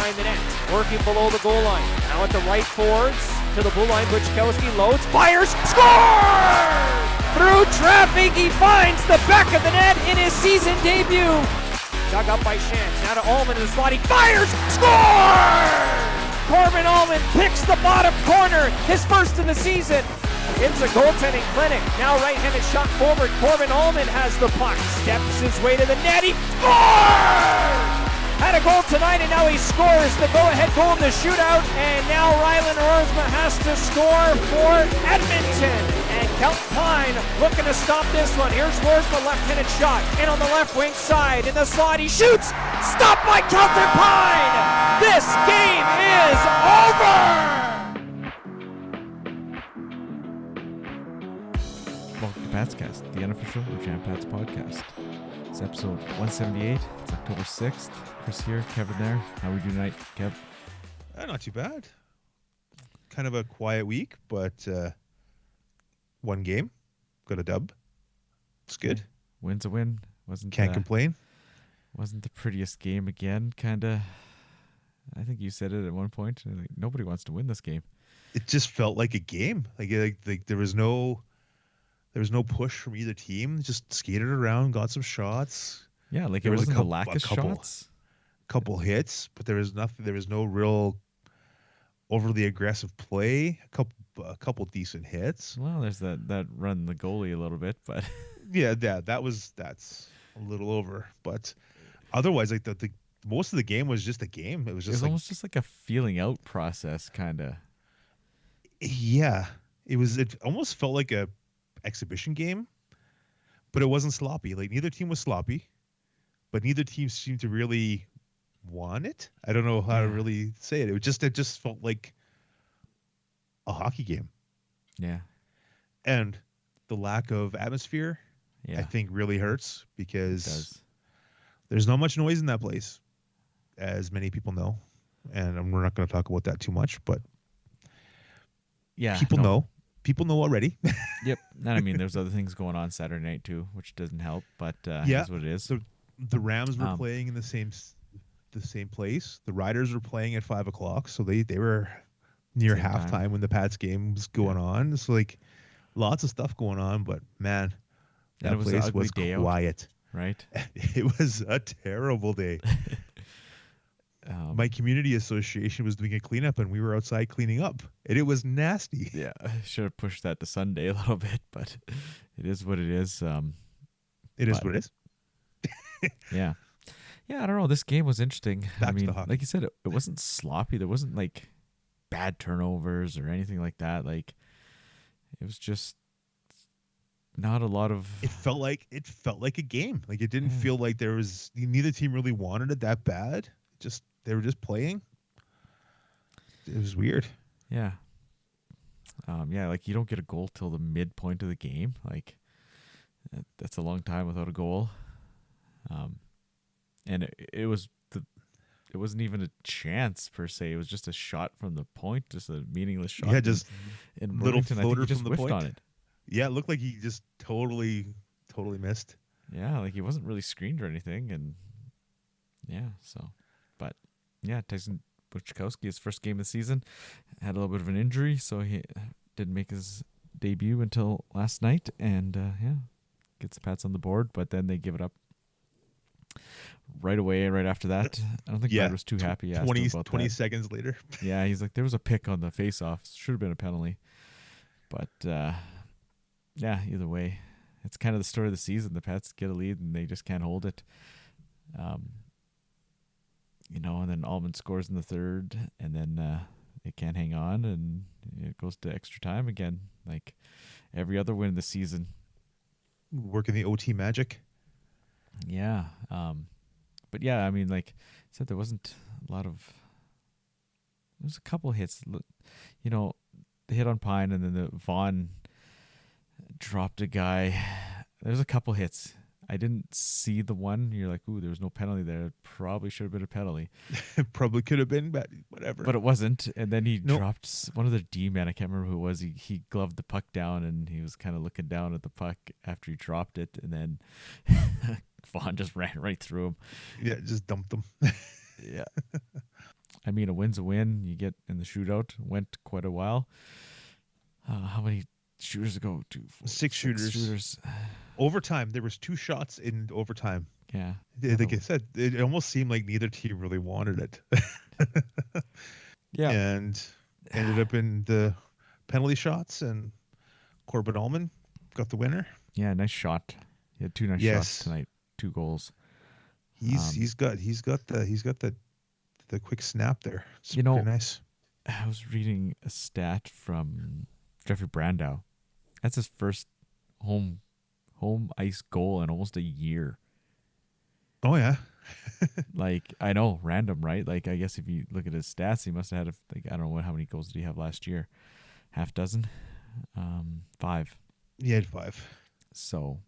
behind the net. Working below the goal line. Now at the right forwards to the blue line. Buchkowski loads, fires, scores! Through traffic, he finds the back of the net in his season debut. Dug up by Shantz. Now to Ullman in the slot. He fires, scores! Corbin Ullman picks the bottom corner, his first of the season. It's a goaltending clinic. Now right-handed shot forward. Corbin Ullman has the puck. Steps his way to the net. He scores! Had a goal tonight, and now he scores the go-ahead goal in the shootout. And now Rylan Roersma has to score for Edmonton. And Kelton Pine looking to stop this one. Here's Roersma, left-handed shot. And on the left wing side, in the slot, he shoots. Stopped by Kelton Pine. This game is over. Welcome to Patscast, the unofficial Jam Pats podcast. It's episode 178. It's October 6th. Chris here, Kevin there. How are we doing tonight, Kev? Not too bad. Kind of a quiet week, but one game. Got a dub. It's good. Win's a win. Can't complain. Wasn't the prettiest game again, kind of. I think you said it at one point. Like, nobody wants to win this game. It just felt like a game. Like there was no push from either team. Just skated around, got some shots. Yeah, like there wasn't a lack of shots. Couple hits, but there was nothing. There was no real overly aggressive play. A couple decent hits. Well, there's that run the goalie a little bit, but yeah, that's a little over. But otherwise, like the most of the game was just a game. It was almost just like a feeling out process, kind of. Yeah, it was. It almost felt like a exhibition game, but it wasn't sloppy. Like neither team was sloppy, but neither team seemed to really want it. I don't know how to really say it. It just felt like a hockey game. Yeah. And the lack of atmosphere, I think really hurts because there's not much noise in that place, as many people know. And we're not going to talk about that too much, but people know. People know already. Yep. And I mean, there's other things going on Saturday night too, which doesn't help, but that's what it is. So the Rams were playing in the same place. The Riders were playing at 5:00, so they were near halftime when the Pats game was going on. So like lots of stuff going on, but man, that place was quiet. Right? It was a terrible day. My community association was doing a cleanup, and we were outside cleaning up, and it was nasty. Yeah, I should have pushed that to Sunday a little bit, but it is what it is. It is what it is. Yeah, I don't know. This game was interesting. Back to hockey. Like you said, it wasn't sloppy. There wasn't like bad turnovers or anything like that. Like it was just not a lot of. It felt like a game. Like it didn't feel like there was neither team really wanted it that bad. They were just playing. It was weird. Yeah. Like you don't get a goal till the midpoint of the game. Like that's a long time without a goal. And it wasn't even a chance per se. It was just a shot from the point, just a meaningless shot. Yeah, just in little floater from the point. On it. Yeah, it looked like he just totally missed. Yeah, like he wasn't really screened or anything, and but Tyson Buchkowski, his first game of the season, had a little bit of an injury, so he didn't make his debut until last night, and gets the Pats on the board, but then they give it up right away, right after that. I don't think Brad was too happy. 20 seconds later. Yeah, he's like, there was a pick on the face-off. Should have been a penalty. But, either way, it's kind of the story of the season. The Pats get a lead, and they just can't hold it. And then Ullman scores in the third, and then they can't hang on, and it goes to extra time again, like every other win of the season. Working the OT magic. Yeah. But yeah, I mean, like I said, there wasn't a lot of. There was a couple hits. The hit on Pine, and then the Vaughn dropped a guy. There's a couple hits. I didn't see the one. You're like, ooh, there was no penalty there. It probably should have been a penalty. It probably could have been, but whatever. But it wasn't. And then he dropped one of the D-men. I can't remember who it was. He gloved the puck down, and he was kind of looking down at the puck after he dropped it. And then Vaughn just ran right through him. Yeah, just dumped him. Yeah. I mean, a win's a win. You get in the shootout. Went quite a while. How many shooters ago? 2, 4, 6 shooters. Overtime. There was 2 shots in overtime. Yeah. Like I said, it almost seemed like neither team really wanted it. Yeah. And ended up in the penalty shots, and Corbin Allman got the winner. Yeah, nice shot. He had 2 nice shots tonight. 2 goals. He's got the quick snap there. It's You know, pretty nice. I was reading a stat from Jeffrey Brandow. That's his first home ice goal in almost a year. Oh yeah. Like, I know, random, right? Like, I guess if you look at his stats, he must have had I don't know how many goals did he have last year? Half dozen, 5. He had 5. So,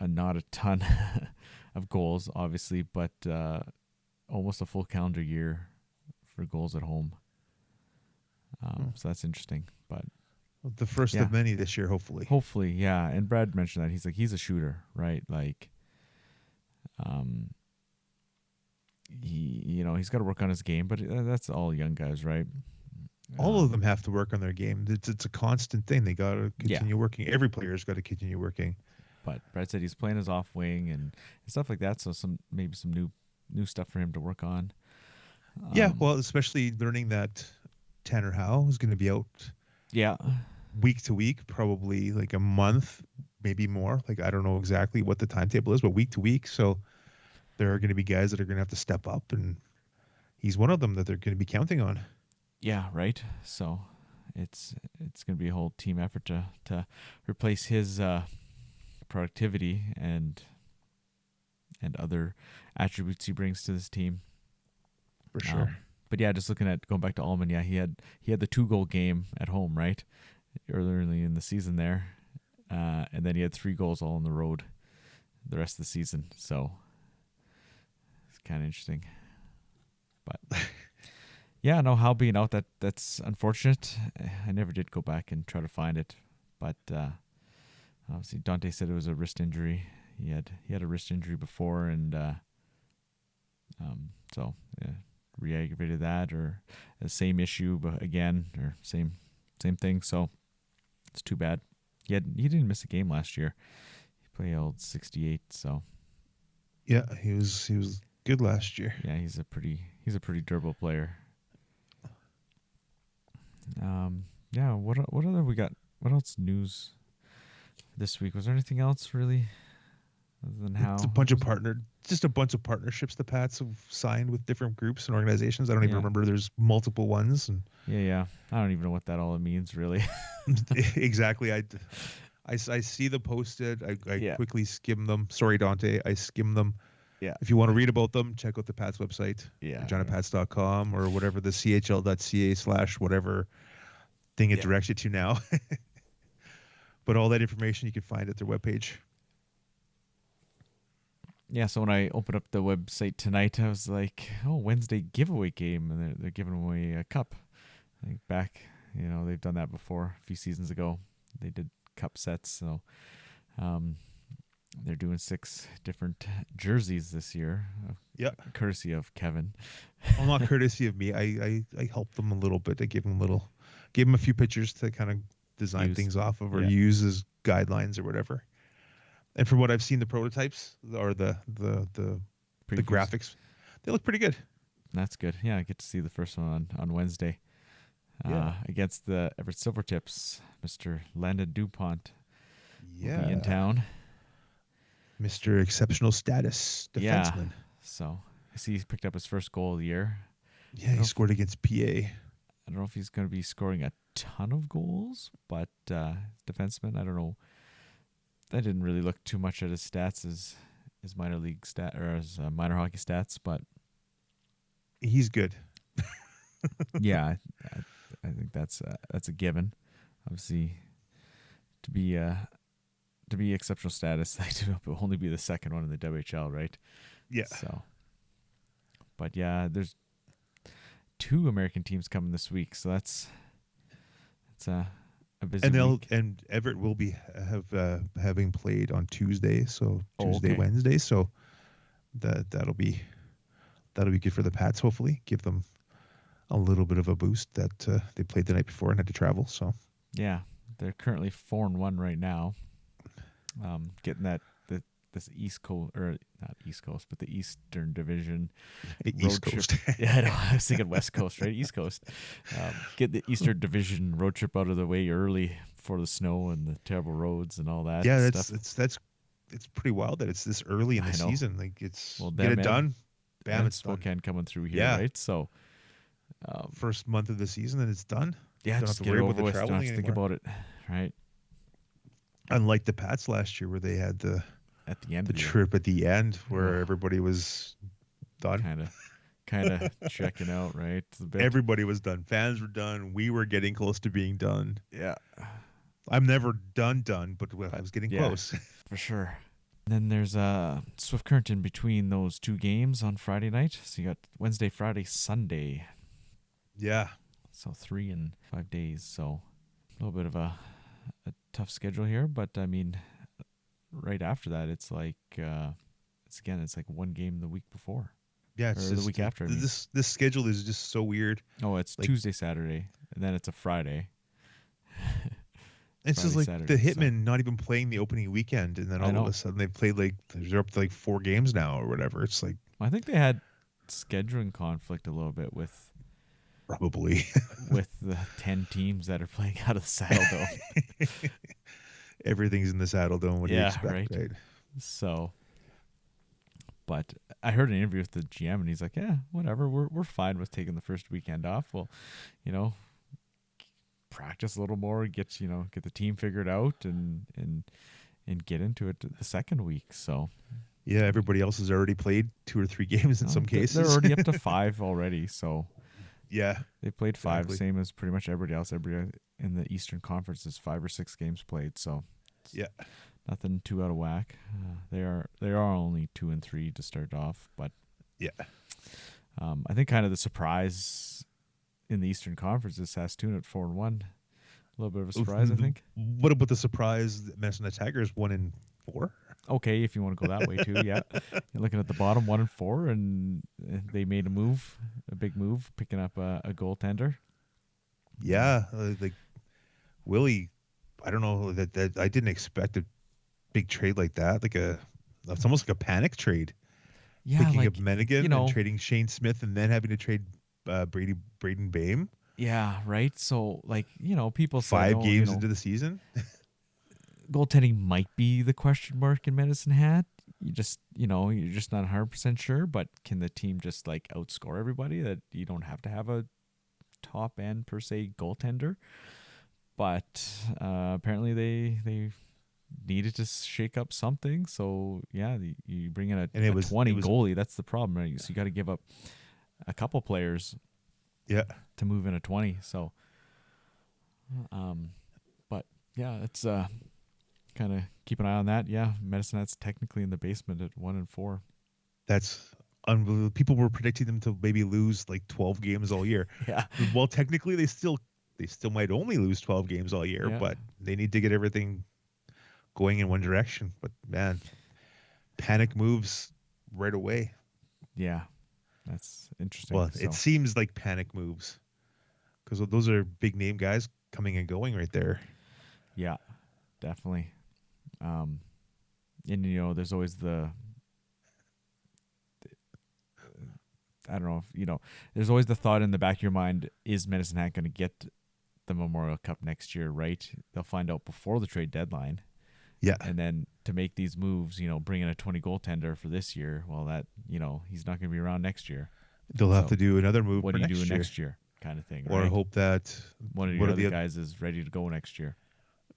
not a ton of goals, obviously, but almost a full calendar year for goals at home. So that's interesting. But The first of many this year, hopefully. Hopefully, yeah. And Brad mentioned that he's a shooter, right? Like, he's got to work on his game, but that's all young guys, right? All of them have to work on their game. It's a constant thing. They got to continue working. Every player's got to continue working. But Brad said he's playing his off wing and stuff like that. So maybe some new stuff for him to work on. Yeah, well, especially learning that Tanner Howe is going to be out. Yeah. Week to week, probably like a month, maybe more. Like, I don't know exactly what the timetable is, but week to week. So there are going to be guys that are going to have to step up, and he's one of them that they're going to be counting on. Yeah, right. So it's going to be a whole team effort to replace his productivity and other attributes he brings to this team. For sure. But yeah, just looking at going back to Allman, yeah, he had the 2-goal game at home, right? Early in the season there. And then he had 3 goals all on the road the rest of the season. So it's kind of interesting. But yeah, no, Hal being out, that's unfortunate. I never did go back and try to find it. But obviously Dante said it was a wrist injury. He had a wrist injury before, and so yeah, re-aggravated that, or the same issue but again, or same thing. So it's too bad. He didn't miss a game last year. He played old 68. So yeah, he was good last year. Yeah, he's a pretty durable player. Yeah. What other we got? What else news this week? Was there anything else really? Other than how it's a bunch of partnerships the Pats have signed with different groups and organizations. I don't even remember. There's multiple ones. And yeah. I don't even know what that all means, really. Exactly. I see them posted. I quickly skim them. Sorry, Dante. I skim them. Yeah. If you want to read about them, check out the Pats website. Yeah. JohnnyPats.com or whatever, the chl.ca/whatever thing it directs you to now. But all that information you can find at their webpage. Yeah, so when I opened up the website tonight, I was like, "Oh, Wednesday giveaway game," and they're giving away a cup. I think back, they've done that before a few seasons ago. They did cup sets, so they're doing 6 different jerseys this year. Yeah, courtesy of Kevin. Well, not courtesy of me. I helped them a little bit. I gave them a few pictures to kind of design things off of, or use as guidelines or whatever. And from what I've seen, the prototypes or the graphics, they look pretty good. That's good. Yeah, I get to see the first one on Wednesday against the Everett Silvertips. Mr. Landon DuPont will be in town. Mr. Exceptional Status defenseman. Yeah. So I see he's picked up his first goal of the year. Yeah, he scored against PA. I don't know if he's going to be scoring a ton of goals, but defenseman, I don't know. I didn't really look too much at his stats as minor league stat or as minor hockey stats, but he's good. Yeah, I think that's a given. Obviously, to be exceptional status, to only be the second one in the WHL, right? Yeah. So, but yeah, there's 2 American teams coming this week, so it's a busy week. And Everett will be having played on Tuesday, so Wednesday, so that'll be good for the Pats. Hopefully, give them a little bit of a boost that they played the night before and had to travel. So Yeah, they're currently 4-1 right now. Getting this East Coast, or not East Coast, but the Eastern Division East Coast. Yeah, I know. I was thinking West Coast, right? East Coast. Get the Eastern Division road trip out of the way early for the snow and the terrible roads and all that. Yeah, stuff. it's pretty wild that it's this early in the season. Like it's get it done, bam, it's done. Spokane coming through here, right? So first month of the season and it's done. Yeah, don't just have to get worry it about over the with. Don't traveling have to think anymore. about it, right? Unlike the Pats last year, where they had At the end the of the trip at the end, where everybody was done. Kind of checking out, right? A bit. Everybody was done. Fans were done. We were getting close to being done. Yeah. I'm never done, but I was getting close. For sure. And then there's a swift current in between those two games on Friday night. So you got Wednesday, Friday, Sunday. Yeah. So 3 and 5 days. So a little bit of a tough schedule here. But, I mean, right after that, it's like it's like one game the week before. Yeah, it's or just the week after. This schedule is just so weird. Oh, it's like, Tuesday, Saturday, and then it's a Friday. It's Friday, just like Saturday, the Hitmen not even playing the opening weekend, and then all of a sudden they played they're up to like 4 games now or whatever. It's like I think they had scheduling conflict a little bit with probably with the 10 teams that are playing out of the Saddle Dome. Everything's in the Saddle Dome. What do you expect, right? So, but I heard an interview with the GM, and he's like, "Yeah, whatever. We're fine with taking the first weekend off. We'll, practice a little more, get the team figured out, and get into it the second week." So, yeah, everybody else has already played 2 or 3 games in some cases. They're already up to 5 already. So, yeah, they played 5, same as pretty much everybody else. Everybody in the Eastern Conference is 5 or 6 games played. So, yeah, nothing too out of whack. They are only 2 and 3 to start off, but yeah, I think kind of the surprise in the Eastern Conference is Saskatoon at 4-1. A little bit of a surprise, I think. What about the surprise that Medicine Tigers 1-4? Okay, if you want to go that way too, yeah. You're looking at the bottom 1-4, and they made a big move, picking up a goaltender. Yeah, like Willie. I don't know that I didn't expect a big trade like that. It's almost like a panic trade. Yeah, picking up Mennigan and trading Shane Smith, and then having to trade Braden Bame. Yeah, right. So people say 5 games into the season, goaltending might be the question mark in Medicine Hat. You're just not 100% sure, but can the team just outscore everybody that you don't have to have a top end per se goaltender? But apparently they needed to shake up something. So yeah, you bring in a 20 goalie. That's the problem, right? So you got to give up a couple players, to move in a 20. So, but yeah, it's kind of keep an eye on that. Yeah, Medicine Hat's technically in the basement at 1-4. That's unbelievable. People were predicting them to maybe lose 12 games all year. Yeah. Well, technically they still might only lose 12 games all year, but they need to get everything going in one direction. But man, panic moves right away. Yeah, that's interesting. Well, it seems like panic moves because those are big name guys coming and going right there. Yeah, definitely. And there's always I don't know if there's always the thought in the back of your mind: is Medicine Hat going to get the Memorial Cup next year? Right? They'll find out before the trade deadline. Yeah. And then to make these moves, bring in a 20 goaltender for this year, well, that, he's not going to be around next year. They'll have to do another move. What do you do next year kind of thing, or right? Hope that one of your other guys is ready to go next year.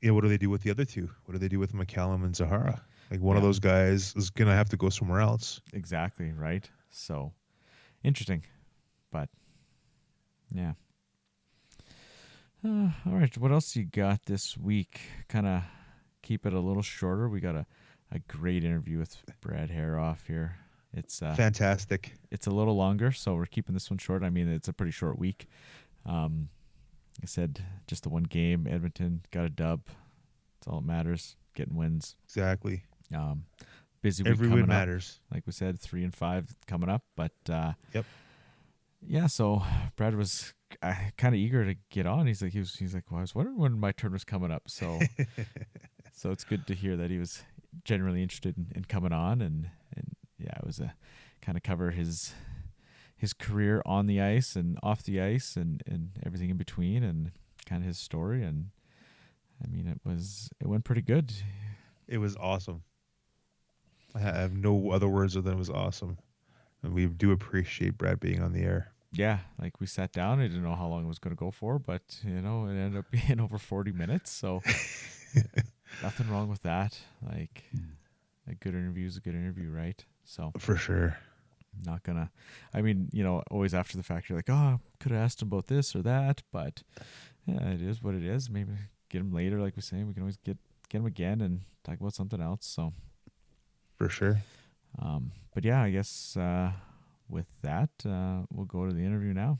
Yeah, what do they do with the other two? What do they do with McCallum and Zahara? One of those guys is going to have to go somewhere else. Exactly, right? So, interesting. But, yeah. All right, what else you got this week? Kind of keep it a little shorter. We got a great interview with Brad Herauf here. It's fantastic. It's a little longer, so we're keeping this one short. I mean, it's a pretty short week. I said just the one game. Edmonton got a dub. That's all that matters. Getting wins. Exactly. Busy week Every coming win up. matters. Like we said, 3 and 5 coming up. But yep. yeah, so Brad was kind of eager to get on. He's like, well, I was wondering when my turn was coming up. So so it's good to hear that he was generally interested in coming on, and yeah, it was a kind of cover his career on the ice and off the ice and everything in between, and kind of his story. And I mean, it went pretty good. It was awesome. I have no other words other than it was awesome. And we do appreciate Brad being on the air. Yeah, like we sat down. I didn't know how long it was going to go for, but it ended up being over 40 minutes. So nothing wrong with that. Like a good interview is a good interview, right? So For sure. not gonna. I mean, always after the fact, you're like, oh, could have asked him about this or that, but yeah, it is what it is. Maybe get him later, like we're saying. We can always get him again and talk about something else. So For sure. but yeah, I guess with that, we'll go to the interview now.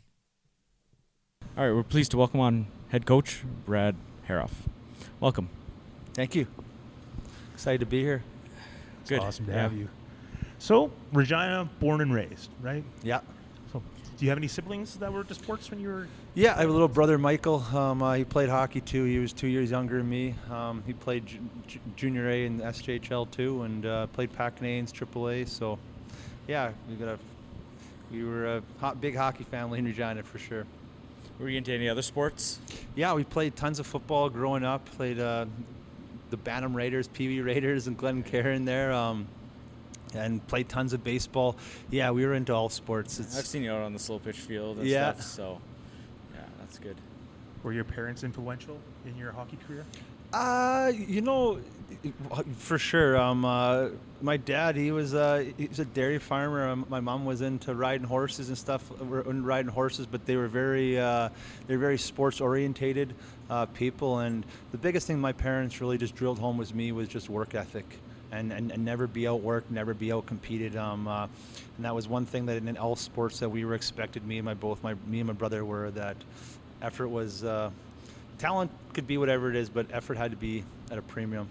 All right, we're pleased to welcome on head coach Brad Herauf. Welcome. Thank you. Excited to be here. It's Good. awesome to Yeah. have you. So, Regina, born and raised, right? Yeah. So, do you have any siblings that were into sports when you were? Yeah, I have a little brother, Michael. He played hockey too. He was 2 years younger than me. He played junior A and SJHL too, and played Pac-Canadians AAA. So, yeah, we were a big hockey family in Regina for sure. Were you into any other sports? Yeah, we played tons of football growing up. Played the Bantam Raiders, Pee Wee Raiders, and Glencairn there. And played tons of baseball. Yeah, we were into all sports. I've seen you out on the slow pitch field and Yeah. stuff, so yeah, that's good. Were your parents influential in your hockey career? For sure. My dad, he was a dairy farmer. My mom was into riding horses and stuff. But they were very sports orientated people. And the biggest thing my parents really just drilled home was just work ethic. And never be outworked, never be outcompeted. And that was one thing that in all sports that we were expected. Me and my brother were, that effort was. Talent could be whatever it is, but effort had to be at a premium.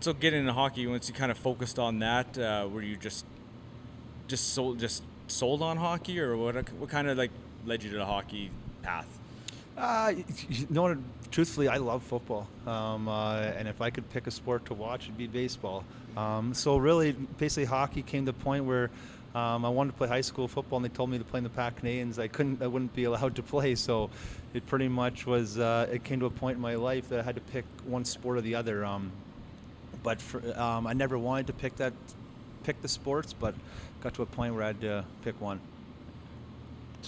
So getting into hockey, once you kind of focused on that, were you just sold on hockey, or what kind of like led you to the hockey path? Truthfully, I love football, and if I could pick a sport to watch, it'd be baseball. So really, basically, hockey came to the point where I wanted to play high school football, and they told me to play in the Pac-Canadians. I wouldn't be allowed to play, so it pretty much was. It came to a point in my life that I had to pick one sport or the other. I never wanted to pick the sports, but got to a point where I had to pick one.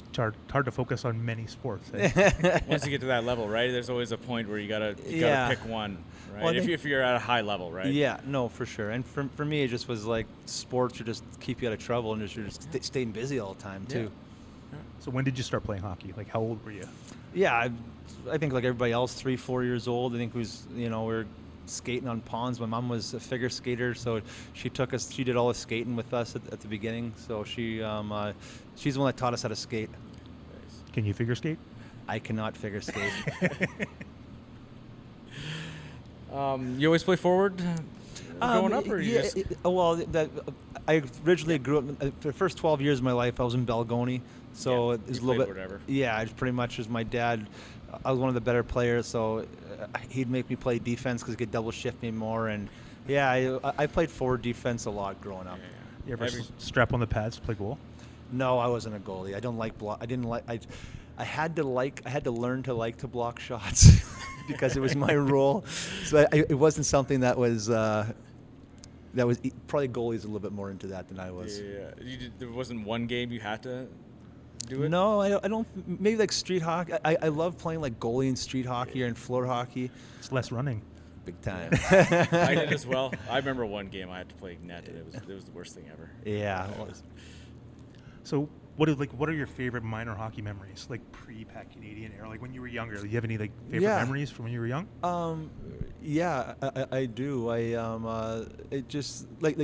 It's hard to focus on many sports. Eh? Once you get to that level, right? There's always a point where you gotta Yeah. pick one, right? Well, if you're at a high level, right? Yeah, no, for sure. And for me, it just was like sports would just keep you out of trouble and you're just staying busy all the time too. So when did you start playing hockey? Like, how old were you? Yeah, I think like everybody else, 3-4 years old. I think we were skating on ponds. My mom was a figure skater, so she did all the skating with us at the beginning. So she's the one that taught us how to skate. Can you figure skate? I cannot figure skate. You always play forward growing up, or you just... I originally grew up. The first 12 years of my life, I was in Balgony, so it was a little bit. Whatever. Yeah, it pretty much was my dad. I was one of the better players, so he'd make me play defense because he could double shift me more. And yeah, I played forward defense a lot growing up. You ever strap on the pads to play goal? No, I wasn't a goalie. I don't like block. I didn't like. I had to learn to like to block shots because it was my role. So it wasn't something that was probably goalies a little bit more into that than I was. Yeah, there wasn't one game you had to do it. No, I don't. Maybe like street hockey. I love playing like goalie in street hockey or in floor hockey. It's less running. Big time. I did as well. I remember one game I had to play net, and it was the worst thing ever. Yeah. So what are your favorite minor hockey memories, like pre-Pac Canadian era, like when you were younger? Do you have any like favorite memories from when you were young? Yeah, I do. It just like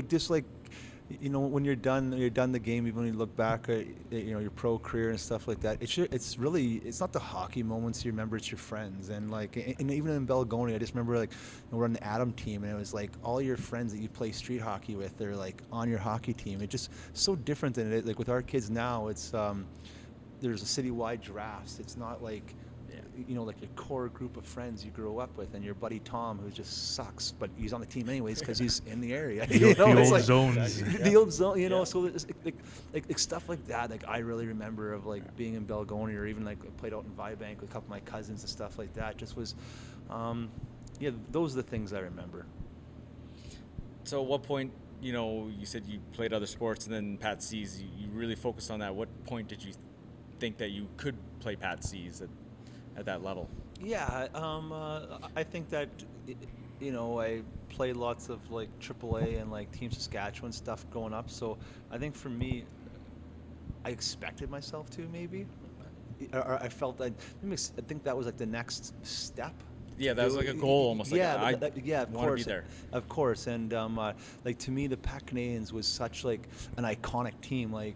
you know, when you're done the game, even when you look back at, you know, your pro career and stuff like that, it's really, it's not the hockey moments you remember, it's your friends. And like, and even in Belgoni, I just remember, like, you know, we're on the Adam team, and it was like all your friends that you play street hockey with, they're like on your hockey team. It's just so different than it is. Like with our kids now, it's there's a citywide drafts. It's not like, you know, like your core group of friends you grew up with, and your buddy Tom, who just sucks, but he's on the team anyways because he's in the area. The know, old like, zones. The old zone, you know. So it's like stuff like that. Like I really remember of like being in Belgoni, or even like I played out in Vibank with a couple of my cousins and stuff like that. Just was, those are the things I remember. So at what point, you know, you said you played other sports, and then Pat C's, you really focused on that. What point did you think that you could play Pat C's at that level? Yeah, I think that, you know, I played lots of like AAA and like Team Saskatchewan stuff growing up. So I think for me, I expected myself to maybe, or I felt I think that was like the next step. Yeah, that was like a goal almost. Yeah, like, yeah, of want course, to be there. Of course. And like to me, the Pat Canadians was such like an iconic team. Like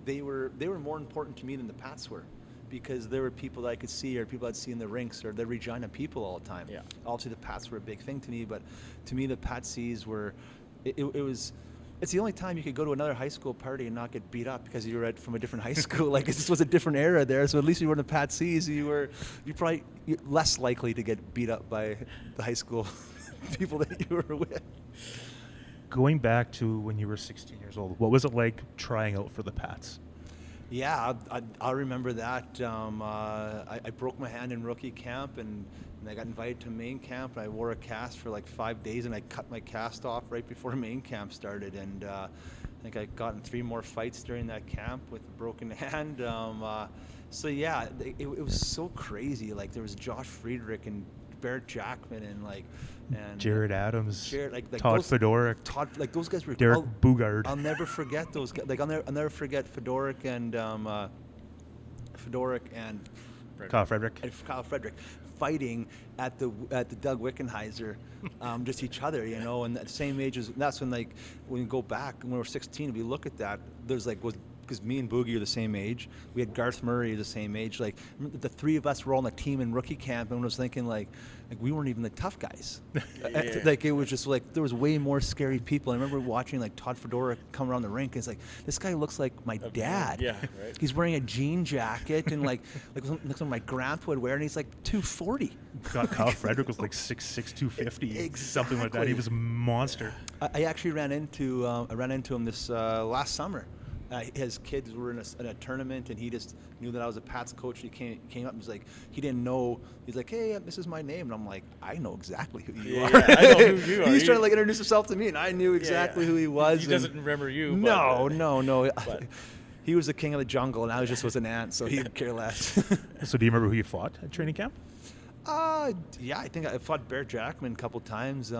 they were more important to me than the Pats were, because there were people that I could see, or people I'd see in the rinks, or the Regina people all the time. Yeah. Obviously, the Pats were a big thing to me, but to me, the Patsies were. It was. It's the only time you could go to another high school party and not get beat up because you were from a different high school. Like, this was a different era there. So at least you were in the Patsies, you're probably less likely to get beat up by the high school people that you were with. Going back to when you were 16 years old, what was it like trying out for the Pats? Yeah, I remember that. I broke my hand in rookie camp, and I got invited to main camp, and I wore a cast for like 5 days, and I cut my cast off right before main camp started. And I think I got in 3 more fights during that camp with a broken hand. So yeah, it was so crazy. Like there was Josh Friedrich and Barrett Jackman and Jared Adams, like Todd Fedoruk, like those guys were Derek Bugard. I'll never forget those guys. Like I'll never forget Fedoruk and Kyle Frederick. Kyle Frederick fighting at the Doug Wickenheiser, just each other, you know. And at the same age as that's when, like, when you go back when we were 16, if you look at that, there's like because me and Boogie are the same age. We had Garth Murray the same age. Like the 3 of us were all on the team in rookie camp, and I was thinking like we weren't even the tough guys. Yeah. Like it was just like there was way more scary people. I remember watching like Todd Fedoruk come around the rink, and it's like, this guy looks like my dad. Yeah, right. He's wearing a jean jacket and like something my grandpa would wear, and he's like 240. God, Kyle Frederick was like 6'6", 250, Exactly. something like that. He was a monster. I actually ran into him this last summer. His kids were in a tournament, and he just knew that I was a Pats coach. He came up and was like, he didn't know. He's like, hey, this is my name. And I'm like, I know exactly who you are. Yeah, I know who you are. He's trying to like introduce himself to me, and I knew exactly who he was. He doesn't remember you. No. But. He was the king of the jungle, and I just was an ant, so he could care less. So do you remember who you fought at training camp? Yeah, I think I fought Bear Jackman a couple times,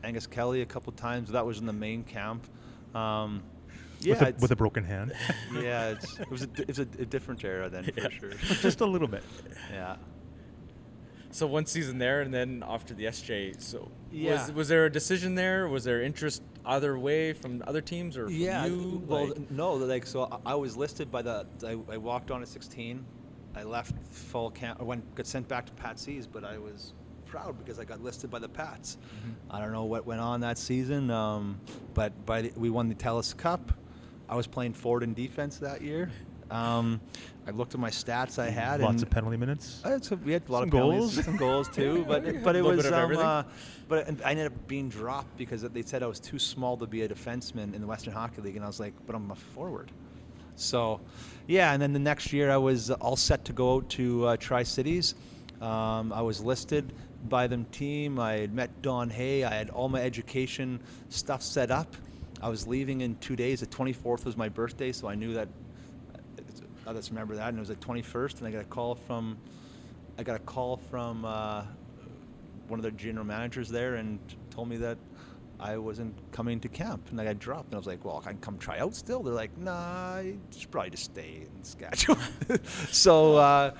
Angus Kelly a couple times. That was in the main camp. Yeah, with a broken hand. Yeah, it was a different era then, for sure. Just a little bit. Yeah. So one season there, and then off to the SJ. So Yeah. was there a decision there? Was there interest either way from other teams or from you? Well, Like- no. Like, so I was listed by I walked on at 16. I left fall camp. I got sent back to Patsies, but I was proud because I got listed by the Pats. I don't know what went on that season, but we won the TELUS Cup. I was playing forward and defense that year. I looked at my stats I had. Lots of penalty minutes. We had a lot Some of penalties, goals. some goals too. But it Little was bit of everything. but I ended up being dropped because they said I was too small to be a defenseman in the Western Hockey League, and I was like, but I'm a forward. So, yeah. And then the next year I was all set to go out to Tri-Cities. I was listed by them team. I had met Don Hay. I had all my education stuff set up. I was leaving in 2 days. The 24th was my birthday, so I knew that. I just remember that, and it was the 21st, and I got a call from one of their general managers there, and told me that I wasn't coming to camp, and I got dropped. And I was like, well, I can come try out still. They're like, nah, you should probably just stay in Saskatchewan. So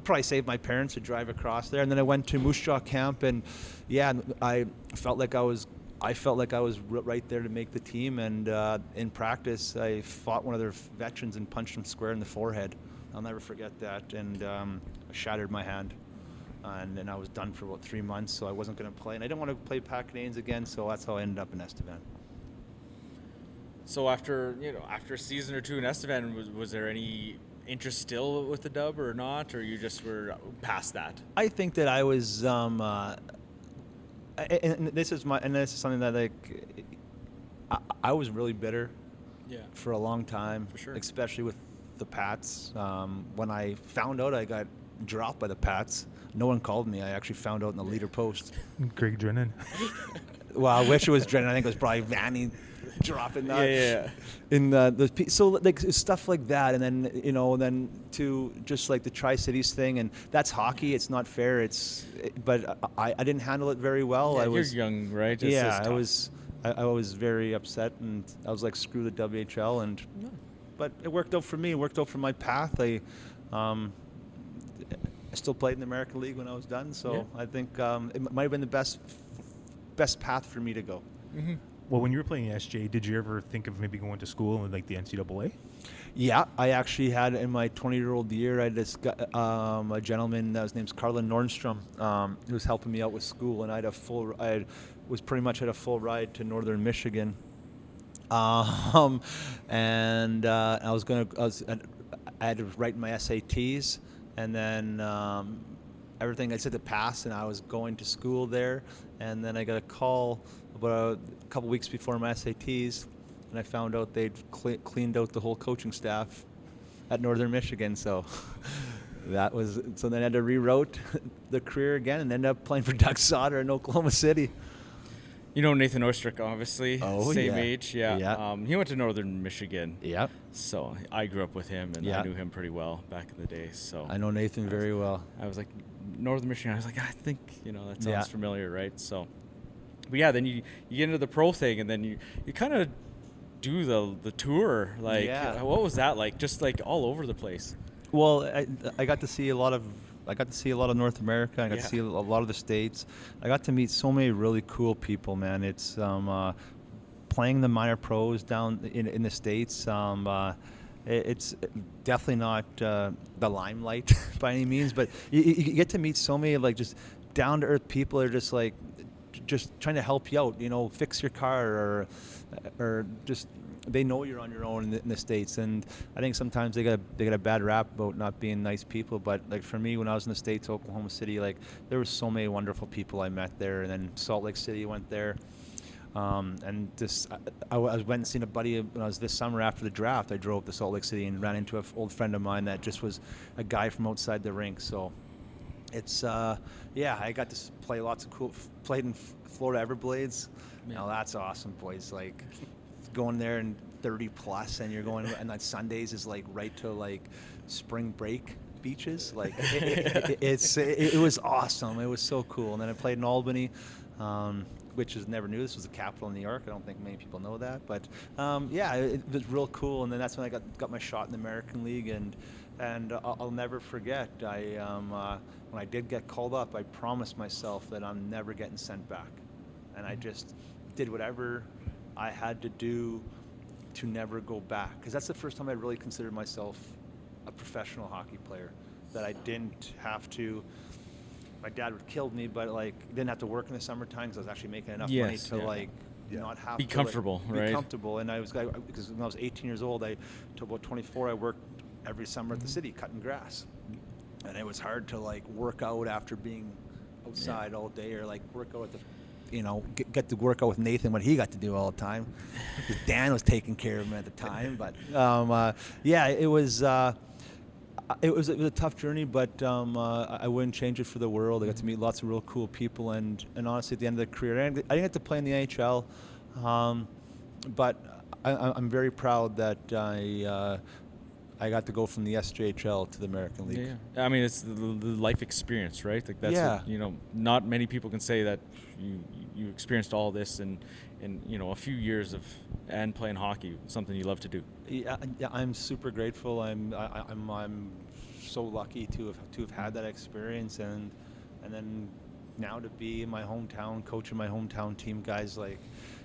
probably saved my parents to drive across there. And then I went to Moose Jaw camp, and yeah, I felt like I was I felt like I was right there to make the team, and in practice, I fought one of their veterans and punched him square in the forehead. I'll never forget that, and I shattered my hand. And then I was done for about 3 months, so I wasn't going to play. And I didn't want to play Pat Canadians again, so that's how I ended up in Estevan. So after a season or two in Estevan, was there any interest still with the Dub or not, or you just were past that? I think that I was, and this is something that like I was really bitter for a long time, For sure. especially with the Pats. When I found out I got dropped by the Pats, no one called me. I actually found out in the leader post. Greg Drennan. Well, I wish it was Drennan. I think it was probably Vanny dropping that. Yeah. In so like stuff like that, and then to just like the Tri-Cities thing, and that's hockey. It's not fair. But I didn't handle it very well. Yeah, I was you're young, right? I was very upset, and I was like, screw the WHL, but it worked out for me. It worked out for my path. I still played in the American League when I was done, so I think it might have been the best path for me to go. Mm-hmm. Well, when you were playing SJ, did you ever think of maybe going to school in like the NCAA? Yeah, I actually had in my 20-year-old year, I just got a gentleman that was named Carlin Nordstrom, who was helping me out with school, and I had a full ride to Northern Michigan, and I had to write my SATs, and then everything I said to pass, and I was going to school there, and then I got a call about a couple weeks before my SATs, and I found out they'd cleaned out the whole coaching staff at Northern Michigan. So then I had to rewrite the career again and ended up playing for Doug Sauter in Oklahoma City. You know Nathan Ostrick, obviously. Oh, Same yeah. age, yeah. Yeah. He went to Northern Michigan. Yep. So I grew up with him, and I knew him pretty well back in the day. So I know Nathan very well. I was like, Northern Michigan. I was like, I think that sounds familiar, right? So, but yeah, then you get into the pro thing, and then you kind of do the tour. Like, what was that like? Just like all over the place. Well, I got to see a lot of North America. I got to see a lot of the States. I got to meet so many really cool people, man. It's playing the minor pros down in the States. It's definitely not the limelight by any means, but you get to meet so many like just down to earth people that are just trying to help you out. Fix your car or just. They know you're on your own in the States, and I think sometimes they get a bad rap about not being nice people. But like for me, when I was in the States, Oklahoma City, like there were so many wonderful people I met there, and then Salt Lake City went there, and I went and seen a buddy when I was this summer after the draft. I drove to Salt Lake City and ran into an old friend of mine that just was a guy from outside the rink. So it's I got to play played in Florida Everblades. Now that's awesome, boys. Like. Going there and 30 plus, and you're going, and on Sundays is like right to like spring break beaches. Like it was awesome. It was so cool. And then I played in Albany, which is never knew. This was the capital of New York. I don't think many people know that, but it was real cool. And then that's when I got my shot in the American League, and I'll never forget. When I did get called up, I promised myself that I'm never getting sent back, and I just did whatever I had to do to never go back, because that's the first time I really considered myself a professional hockey player, that I didn't have to. My dad would have killed me, but like didn't have to work in the summertime because I was actually making enough money to not have be to comfortable, right? Be comfortable, and because when I was 18 years old, till about 24, I worked every summer at the city cutting grass, and it was hard to like work out after being outside all day, or like work out at the. Get to work out with Nathan, what he got to do all the time, because Dan was taking care of him at the time. But it was a tough journey, but I wouldn't change it for the world. I got to meet lots of real cool people, and honestly, at the end of the career, I didn't get to play in the NHL, but I'm very proud that I got to go from the SJHL to the American League. Yeah. I mean, it's the life experience, right? Like that's what, not many people can say that you experienced all this in a few years of and playing hockey, something you love to do. Yeah, I'm super grateful. I'm so lucky to have had that experience, and then now to be in my hometown, coaching my hometown team, guys, like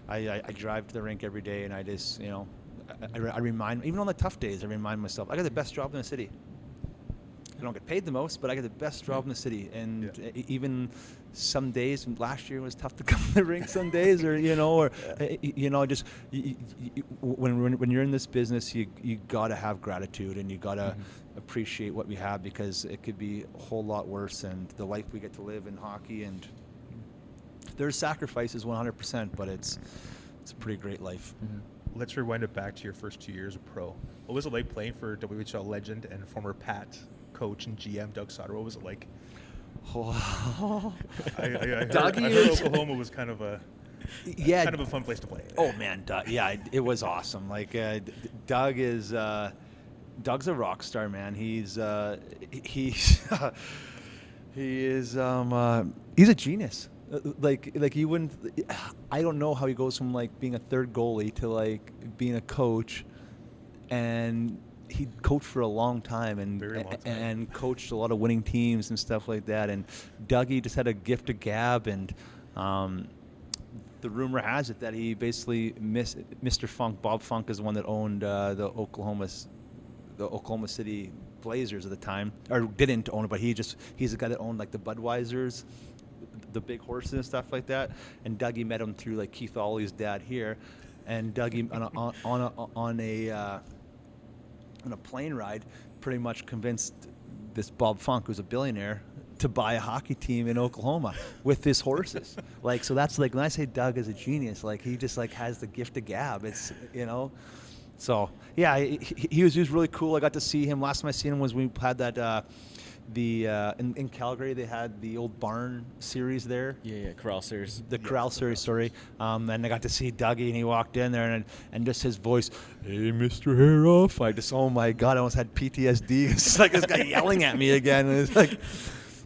I drive to the rink every day, and I just, I remind, even on the tough days, I remind myself, I got the best job in the city. I don't get paid the most, but I get the best job in the city. And even some days, last year it was tough to come to the rink some days, or just when you're in this business, you got to have gratitude, and you got to appreciate what we have, because it could be a whole lot worse. And the life we get to live in hockey, and there's sacrifices 100%, but it's a pretty great life. Let's rewind it back to your first 2 years of pro. What was it like playing for WHL legend and former Pat coach and GM Doug Sauter? What was it like? Oh. I heard Oklahoma was kind of a fun place to play. Oh man, Doug, it was awesome. Like Doug is Doug's a rock star, man. He's he's he's a genius. Like you wouldn't. I don't know how he goes from like being a third goalie to like being a coach, and he coached for a long time and coached a lot of winning teams and stuff like that. And Dougie just had a gift of gab, and the rumor has it that he basically Mr. Funk, Bob Funk, is the one that owned the Oklahoma City Blazers at the time, or didn't own it, but he's the guy that owned like the Budweisers, the big horses and stuff like that. And Dougie met him through like Keith Olley's dad here, and Dougie on a plane ride pretty much convinced this Bob Funk, who's a billionaire, to buy a hockey team in Oklahoma with his horses. Like, so that's like, when I say Doug is a genius, like he just like has the gift of gab. It's, so yeah, he was really cool. I got to see him. Last time I seen him was we had that in Calgary. They had the old barn series there. Yeah, Corral series. The Corral series, sorry. And I got to see Dougie, and he walked in there, and just his voice, "Hey, Mr. Herauf." I just, oh my God, I almost had PTSD. It's like this guy yelling at me again, and it's like,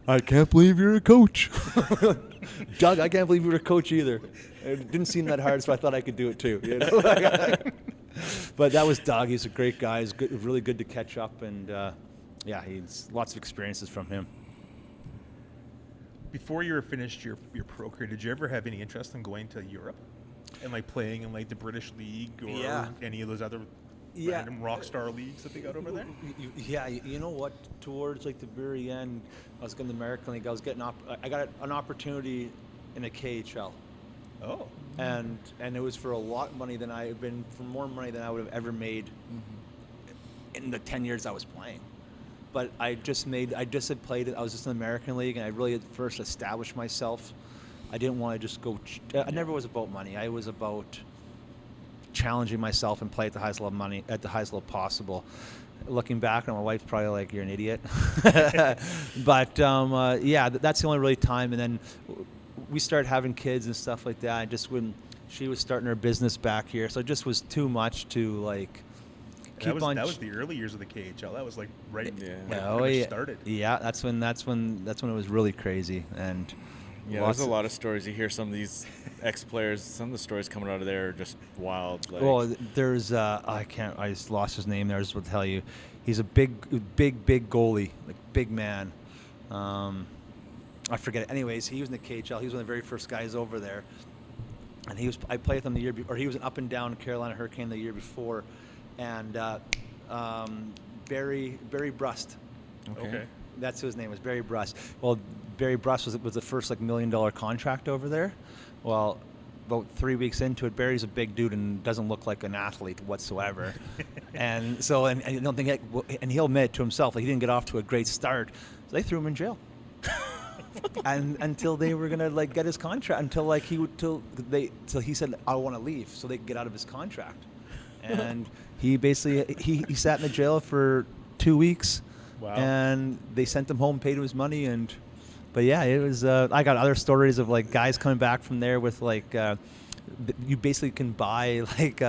I can't believe you're a coach. Doug, I can't believe you're a coach either. It didn't seem that hard, so I thought I could do it too. But that was Doug. He's a great guy. He's good, really good to catch up, and he's lots of experiences from him. Before you were finished your pro career, did you ever have any interest in going to Europe and like playing in like the British League or any of those other random rock star leagues that they got over there? Yeah, you know what? Towards like the very end, I was going to the American League. I got an opportunity in the KHL. Oh. And it was for a lot of money for more money than I would have ever made in the 10 years I was playing. But I had played it. I was just in the American League, and I really at first established myself. I didn't want to just go. I never was about money. I was about challenging myself and play at the highest level possible. Looking back, my wife's probably like, "You're an idiot." But that's the only really time. And then we started having kids and stuff like that. She was starting her business back here, so it just was too much to like. That was the early years of the KHL. That was like when it started. Yeah, that's when it was really crazy. And there's a lot of stories. You hear some of these ex-players. Some of the stories coming out of there are just wild. Like, well, there's I just lost his name there. I just will tell you, he's a big goalie, like big man. I forget it. Anyways, he was in the KHL. He was one of the very first guys over there, and I played with him the year before. Or he was an up and down Carolina Hurricane the year before. And Barry Brust. Okay. That's who his name was, Barry Brust. Well, Barry Brust was the first like $1 million contract over there. Well, about 3 weeks into it, Barry's a big dude and doesn't look like an athlete whatsoever. And so, and I don't think, and he'll admit to himself, like he didn't get off to a great start. So they threw him in jail. And until they were gonna like get his contract, until he said, "I want to leave," so they could get out of his contract. And he basically he sat in the jail for 2 weeks. Wow. And they sent him home, paid him his money, but yeah, it was. I got other stories of like guys coming back from there with like, you basically can buy like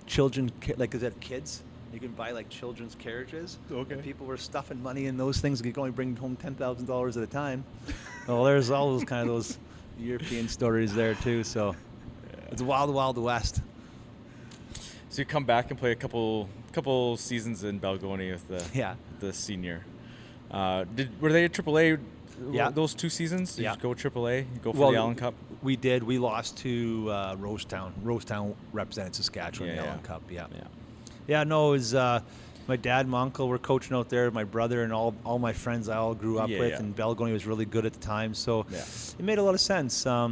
children, like is that kids? You can buy like children's carriages. Okay. And people were stuffing money in those things. You could only bring home $10,000 at a time. Well, there's all those kind of those European stories there too. So it's wild, wild west. So you come back and play a couple seasons in Balgonie with the senior. Were they a AAA Yeah. Those 2 seasons, did Yeah. you go AAA, go for the Allen Cup? We did. We lost to Rosetown. Rosetown represented Saskatchewan in the Yeah, Allen yeah. Cup. Yeah. Yeah. Yeah, no, it was my dad, my uncle were coaching out there, my brother, and all my friends I all grew up Yeah, with, yeah. and Belgoni was really good at the time, so Yeah. it made a lot of sense. I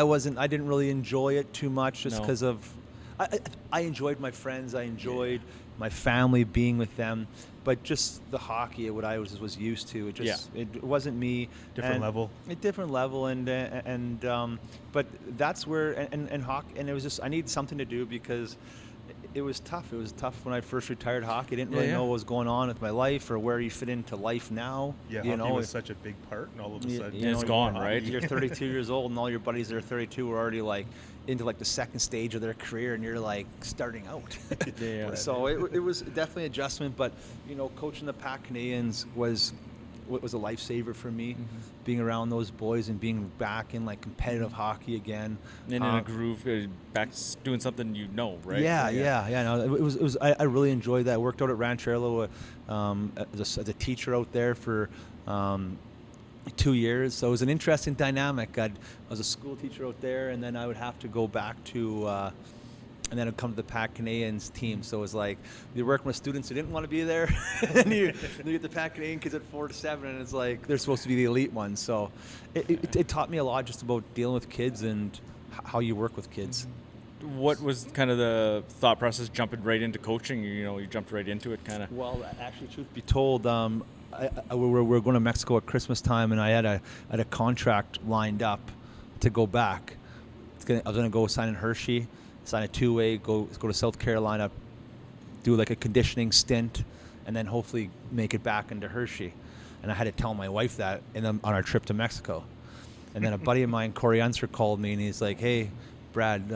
didn't really enjoy it too much just No. because of, I enjoyed my friends, I enjoyed my family being with them, but just the hockey, what I was used to, it wasn't me. Different level. A different level, and but that's where and hockey, and it was just I needed something to do because it was tough. It was tough when I first retired hockey. I didn't really know what was going on with my life or where you fit into life now. Yeah, you hockey know, was such a big part, and all of a sudden, it's gone, right? You're 32 years old, and all your buddies that are 32 are already like into like the second stage of their career, and you're like starting out. Yeah. So it was definitely an adjustment, but coaching the Pac Canadians was a lifesaver for me. Being around those boys and being back in like competitive hockey again, And in a groove, back doing something right? Yeah. No, it was. I really enjoyed that. I worked out at Rancherlo as a teacher out there for 2 years. So it was an interesting dynamic. I was a school teacher out there, and then I would have to go back to. And then I'd come to the Pac Canadians team. So it was like you're working with students who didn't want to be there, and you get the Pac Canadian kids at 4 to 7, and it's like they're supposed to be the elite ones. So it taught me a lot just about dealing with kids and how you work with kids. What was kind of the thought process jumping right into coaching? You jumped right into it, kind of. Well, actually, truth be told, we're going to Mexico at Christmas time, and I had a contract lined up to go back. I was going to go sign in Hershey. Sign a 2-way, go to South Carolina, do like a conditioning stint, and then hopefully make it back into Hershey. And I had to tell my wife that on our trip to Mexico. And then a buddy of mine, Corey Unser, called me, and he's like, "Hey, Brad,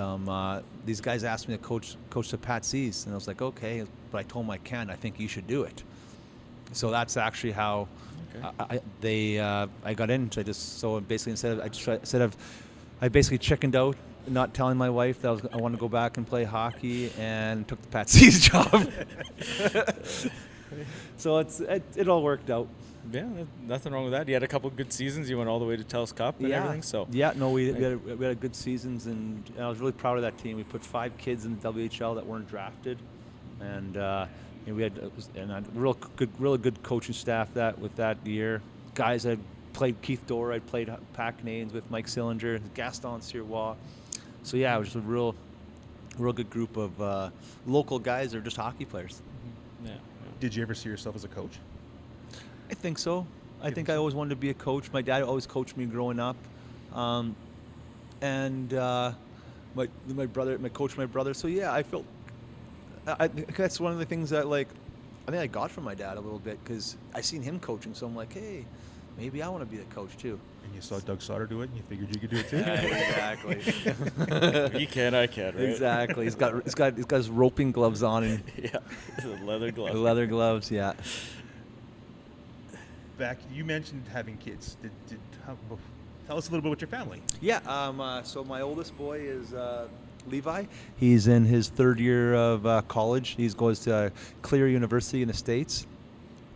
these guys asked me to coach the Pat C's." And I was like, "Okay," but I told them I can't. I think you should do it. So that's actually how I got into it. So basically I basically chickened out, not telling my wife that I wanted to go back and play hockey, and took the Pat C's job. So it all worked out. Yeah, nothing wrong with that. You had a couple good seasons. You went all the way to Telus Cup and everything. So we had good seasons, and I was really proud of that team. We put 5 kids in the WHL that weren't drafted, and we had a really good coaching staff with that year. Guys, I played Keith Dorr. I played Pac Canadians with Mike Sillinger, Gaston Sirois. So yeah, it was a real good group of local guys that are just hockey players. Yeah. Did you ever see yourself as a coach? I think so. I think I always wanted to be a coach. My dad always coached me growing up, and my brother. So yeah, I felt I think that's one of the things that I think I got from my dad a little bit, because I seen him coaching. So I'm like, hey, maybe I want to be the coach too. And you saw Doug Sauter do it, and you figured you could do it too. Exactly. He can, I can, right? Exactly. He's got his roping gloves on, and Yeah, the leather gloves. leather gloves. Yeah. Back, you mentioned having kids. Tell us a little bit about your family. Yeah. So my oldest boy is Levi. He's in his 3rd year of college. He goes to Clear University in the States.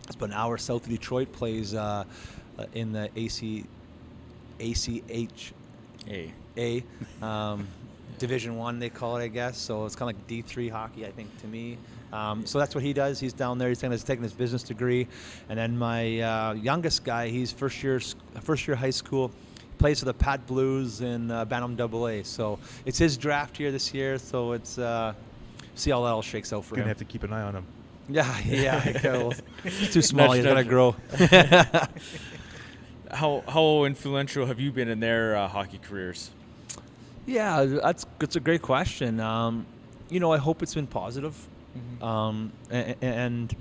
It's about an hour south of Detroit. Plays in the ACHA Division 1, they call it, I guess. So it's kind of like D3 hockey, I think, to me. So that's what he does. He's down there. He's taking his business degree. And then my youngest guy, he's first year high school. Plays for the Pat Blues in Bantam AA. So it's his draft year this year. So it's see how that all shakes out for him. Gonna have to keep an eye on him. Yeah. He's too small. He's got to grow. How influential have you been in their hockey careers? Yeah, that's a great question. I hope it's been positive. And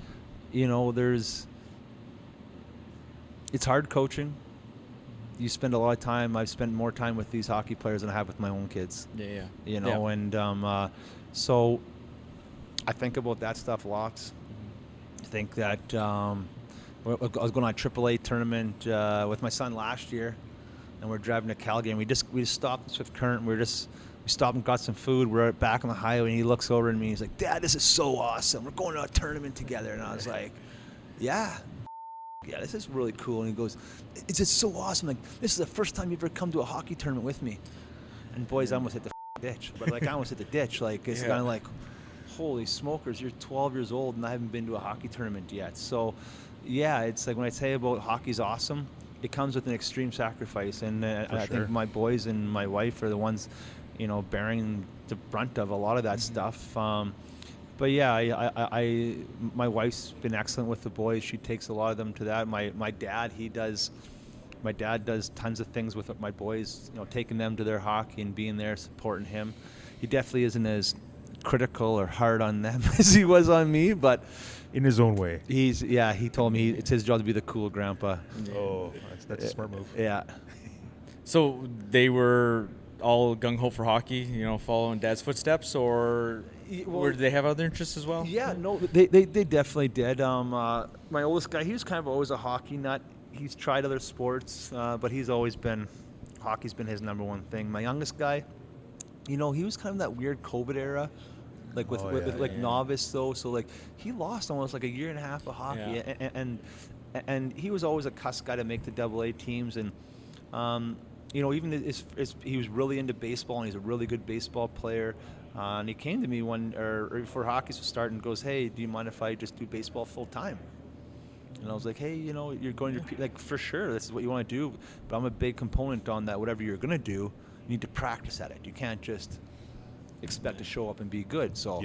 it's hard coaching. You spend a lot of time. I've spent more time with these hockey players than I have with my own kids. Yeah. And so I think about that stuff lots. I think that I was going on a AAA tournament with my son last year, and we're driving to Calgary, and we just stopped in Swift Current. And we stopped and got some food. We're back on the highway, and he looks over at me. He's like, "Dad, this is so awesome. We're going to a tournament together." And I was like, "Yeah, yeah, this is really cool. And he goes, it's just so awesome. Like, this is the first time you've ever come to a hockey tournament with me. And boys, I almost hit the ditch. But like, I almost hit the ditch. Like, it's kind of like, holy smokers, you're 12 years old and I haven't been to a hockey tournament yet. So, yeah, it's like when I say about hockey's awesome, it comes with an extreme sacrifice. And I think my boys and my wife are the ones, you know, bearing the brunt of a lot of that stuff. But yeah, my wife's been excellent with the boys. She takes a lot of them to that. My dad does tons of things with my boys, you know, taking them to their hockey and being there, supporting him. He definitely isn't as critical or hard on them as he was on me, but in his own way. He told me it's his job to be the cool grandpa. Oh, that's a smart move. Yeah. So they were all gung-ho for hockey, you know, following Dad's footsteps, or did they have other interests as well? Yeah, no, they definitely did. My oldest guy, he was kind of always a hockey nut. He's tried other sports, but hockey's been his number one thing. My youngest guy, you know, he was kind of that weird COVID era, like with novice though. So like he lost almost like a year and a half of hockey, and he was always a cuss guy to make the AA teams, and you know, even he was really into baseball and he's a really good baseball player. And he came to me before hockey was starting and goes, hey, do you mind if I just do baseball full time? And I was like, hey, you know, you're going to, like, for sure, this is what you want to do, but I'm a big component on that. Whatever you're going to do, you need to practice at it. You can't just expect to show up and be good. So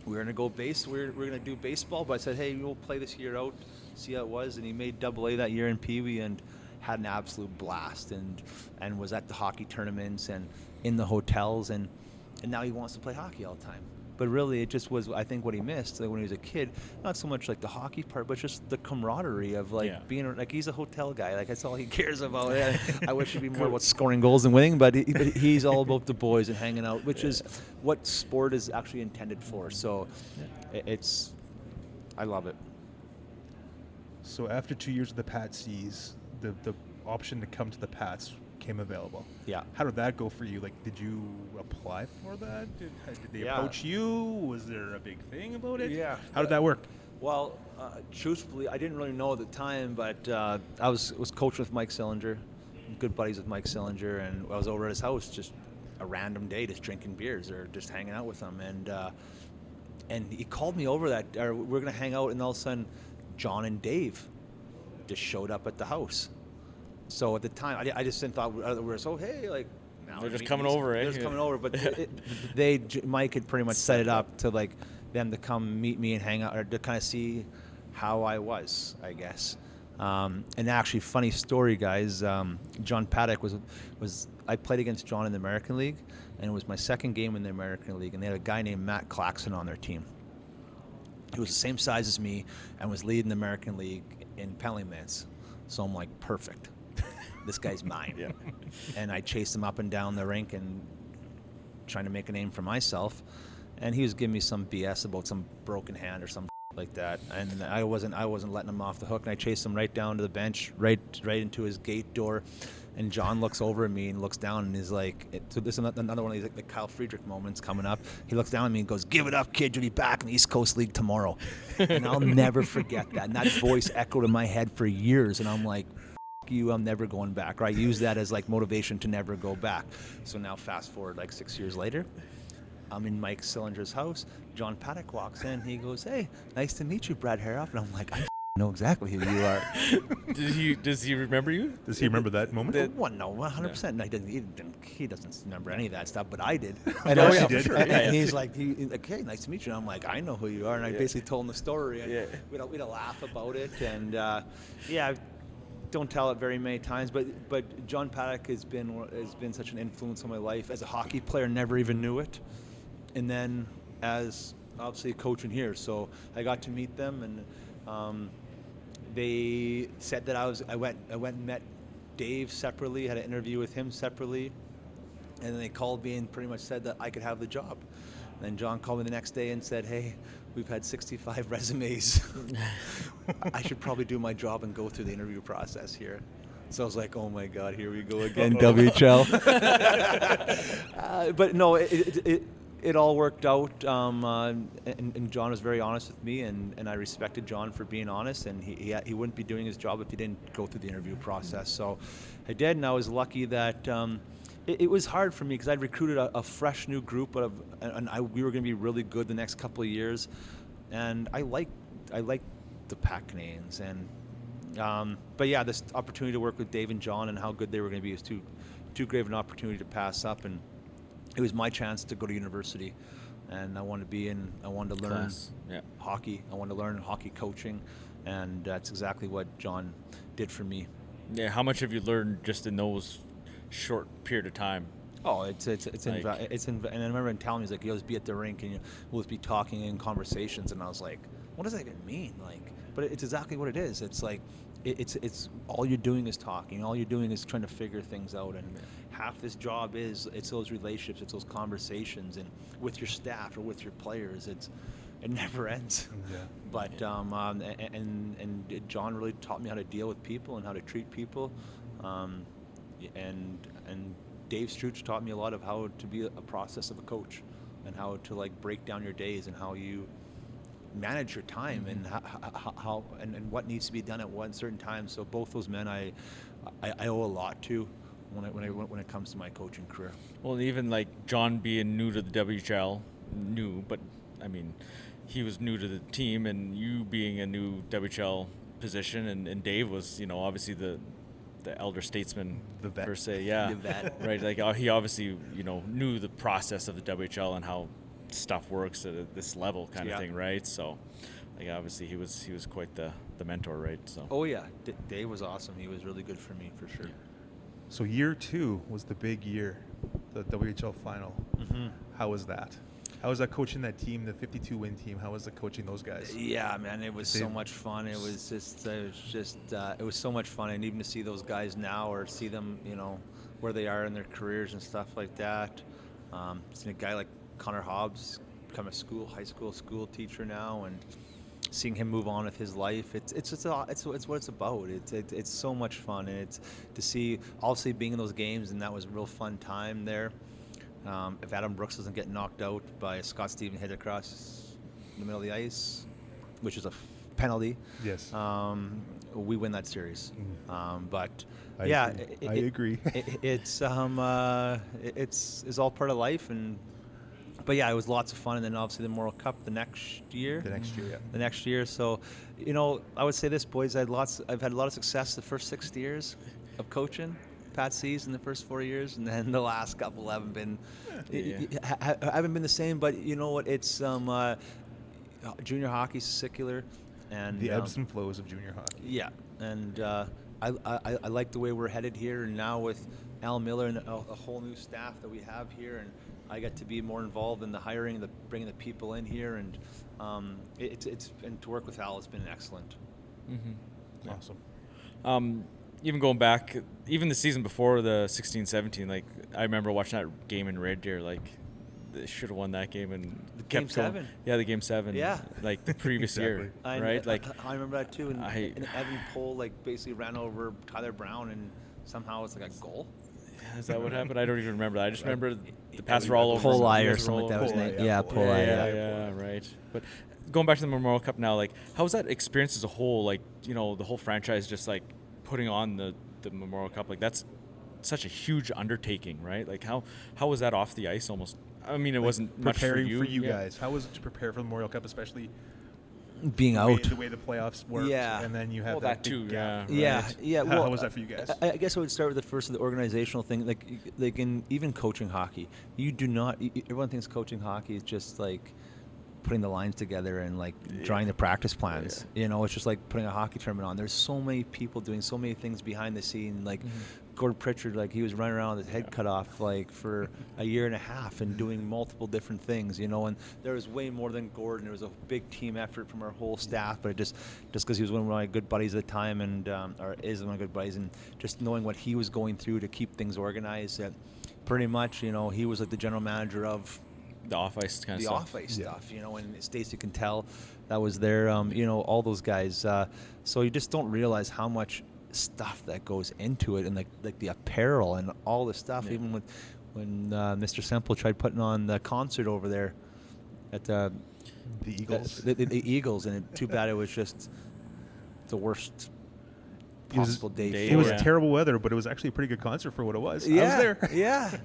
we're going to go we're going to do baseball, but I said, hey, we'll play this year out, see how it was. And he made AA that year in Pee Wee and had an absolute blast and was at the hockey tournaments and in the hotels, and now he wants to play hockey all the time. But really, it just was, I think, what he missed like when he was a kid. Not so much like the hockey part, but just the camaraderie of being like, he's a hotel guy. Like, that's all he cares about. I wish he'd be more about scoring goals and winning, but he's all about the boys and hanging out, which is what sport is actually intended for. So I love it. So after 2 years of the Patsies, the option to come to the Pats came available. Yeah. How did that go for you? Like, did you apply for that? Did they approach you? Was there a big thing about it? Yeah. How did that work? Well, truthfully, I didn't really know at the time, but I was coaching with Mike Sillinger, good buddies with Mike Sillinger, and I was over at his house just a random day, just drinking beers or just hanging out with him, and he called me over we're gonna hang out, and all of a sudden, John and Dave just showed up at the house. So at the time, I just thought we were so, hey, like, now they're just coming over, eh? They're just coming over, but Mike had pretty much set it up to like them to come meet me and hang out, or to kind of see how I was, I guess. And actually, funny story, guys. John Paddock was I played against John in the American League, and it was my second game in the American League, and they had a guy named Matt Claxon on their team. He was the same size as me and was leading the American League in penalty minutes. So I'm like, perfect. This guy's mine. Yeah. And I chased him up and down the rink and trying to make a name for myself. And he was giving me some BS about some broken hand or something like that. And I wasn't letting him off the hook. And I chased him right down to the bench, right into his gate door. And John looks over at me and looks down and is like, so this is another one of these like the Kyle Friedrich moments coming up. He looks down at me and goes, give it up, kid. You'll be back in the East Coast League tomorrow. And I'll never forget that. And that voice echoed in my head for years. And I'm like, you, I'm never going back. Or I use that as like motivation to never go back. So now fast forward like 6 years later, I'm in Mike Sillinger's house. John Paddock walks in. He goes, hey, nice to meet you, Brad Herauf. And I'm like, I know exactly who you are. Does he remember you? Does he remember that moment? Well, no, 100%. No, he doesn't remember any of that stuff, but I did. And I did. Sure. And he's like, hey, nice to meet you. And I'm like, I know who you are. And I basically told him the story. And we had a laugh about it. And I don't tell it very many times, but John Paddock has been such an influence on my life. As a hockey player, never even knew it. And then as obviously coaching here, so I got to meet them, and they said that I went and met Dave separately, had an interview with him separately, and then they called me and pretty much said that I could have the job. And then John called me the next day and said, hey, we've had 65 resumes. I should probably do my job and go through the interview process here. So I was like, oh my God, here we go again, WHL. But no, it all worked out, and John was very honest with me, and I respected John for being honest, and he wouldn't be doing his job if he didn't go through the interview process. So I did, and I was lucky that it was hard for me because I'd recruited a fresh new group we were going to be really good the next couple of years, and I like the Pac Canadians, and but yeah, this opportunity to work with Dave and John and how good they were going to be was too great of an opportunity to pass up, and it was my chance to go to university, and I wanted to learn hockey. I wanted to learn hockey coaching, and that's exactly what John did for me. Yeah, how much have you learned just in those short period of time? Oh, and I remember him telling me, he's like, you'll just be at the rink and we'll just be talking in conversations, and I was like, what does that even mean? Like, but it's exactly what it is. It's like, it's all you're doing is talking. All you're doing is trying to figure things out, and half this job it's those relationships, it's those conversations, and with your staff or with your players, it never ends. Yeah. But and John really taught me how to deal with people and how to treat people, and Dave Struch taught me a lot of how to be a process of a coach, and how to like break down your days and how you manage your time, and how and what needs to be done at one certain time. So both those men I owe a lot to when it comes to my coaching career. Well, even like John being new to the WHL, but I mean, he was new to the team, and you being a new WHL position, and Dave was, obviously the elder statesman, the vet per se, yeah, The vet. right. Like he obviously knew the process of the WHL and how stuff works at this level, kind of thing, right? So, like obviously he was quite the mentor, right? So. Oh yeah, Dave was awesome. He was really good for me, for sure. So year 2 was the big year, the WHL final. Mm-hmm. How was that? How was that coaching that team, the 52-win team? How was it coaching those guys? Yeah, man, it was so much fun. It was so much fun, and even to see those guys now, or see them, where they are in their careers and stuff like that. Seeing a guy like Connor Hobbs become a high school teacher now, and seeing him move on with his life, it's what it's about. It's so much fun, and it's to see, obviously being in those games, and that was a real fun time there. If Adam Brooks doesn't get knocked out by Scott Stephen hit across the middle of the ice, which is a penalty, Yes. We win that series. But I yeah, agree. I agree. It's all part of life, but yeah, it was lots of fun. And then obviously the Memorial Cup the next year. The next year. So, I would say this, boys, I've had a lot of success the first 6 years of coaching. Pat C's in the first 4 years, and then the last couple haven't been the same. But you know what? It's junior hockey's secular, and the ebbs and flows of junior hockey. Yeah, and I like the way we're headed here, and now with Al Miller and a whole new staff that we have here, and I get to be more involved in the hiring, bringing the people in here, and and to work with Al has been excellent. Mm-hmm. Awesome. Even going back, even the season before the 16-17, like I remember watching that game in Red Deer, like they should have won that game and Game 7. Yeah, the Game 7. Yeah, like the previous year, right? Like I remember that too. And Evan Pohl basically ran over Tyler Brown, and somehow it's like a goal. Is that what happened? I don't even remember that. I just remember the pass were all over. Polai or something like that was name. Yeah, Polai. Yeah, right. But going back to the Memorial Cup now, like how was that experience as a whole? Like the whole franchise just like putting on the Memorial Cup, like that's such a huge undertaking, right? Like how was that off the ice almost? I mean, it wasn't much for you. Guys. How was it to prepare for the Memorial Cup, especially being out, the way the playoffs worked? Yeah, and then you have that too. Gap. Yeah. Well, how was that for you guys? I guess I would start with the organizational thing. Like in even coaching hockey, you do not. Everyone thinks coaching hockey is just like putting the lines together and like drawing the practice plans. It's just like putting a hockey tournament on. There's so many people doing so many things behind the scene. Like Gordon Pritchard, like he was running around with his head cut off like for a year and a half and doing multiple different things, and there was way more than Gordon. There was a big team effort from our whole staff, but just because he was one of my good buddies at the time, and or is one of my good buddies, and just knowing what he was going through to keep things organized, that pretty much, he was like the general manager of the off-ice kind of stuff. The off-ice stuff, and Stacey can tell that was there, all those guys. So you just don't realize how much stuff that goes into it, and like the apparel and all the stuff, even when Mr. Semple tried putting on the concert over there at the Eagles. The Eagles, and too bad it was just the worst possible day. It was terrible weather, but it was actually a pretty good concert for what it was. Yeah, I was there. Yeah.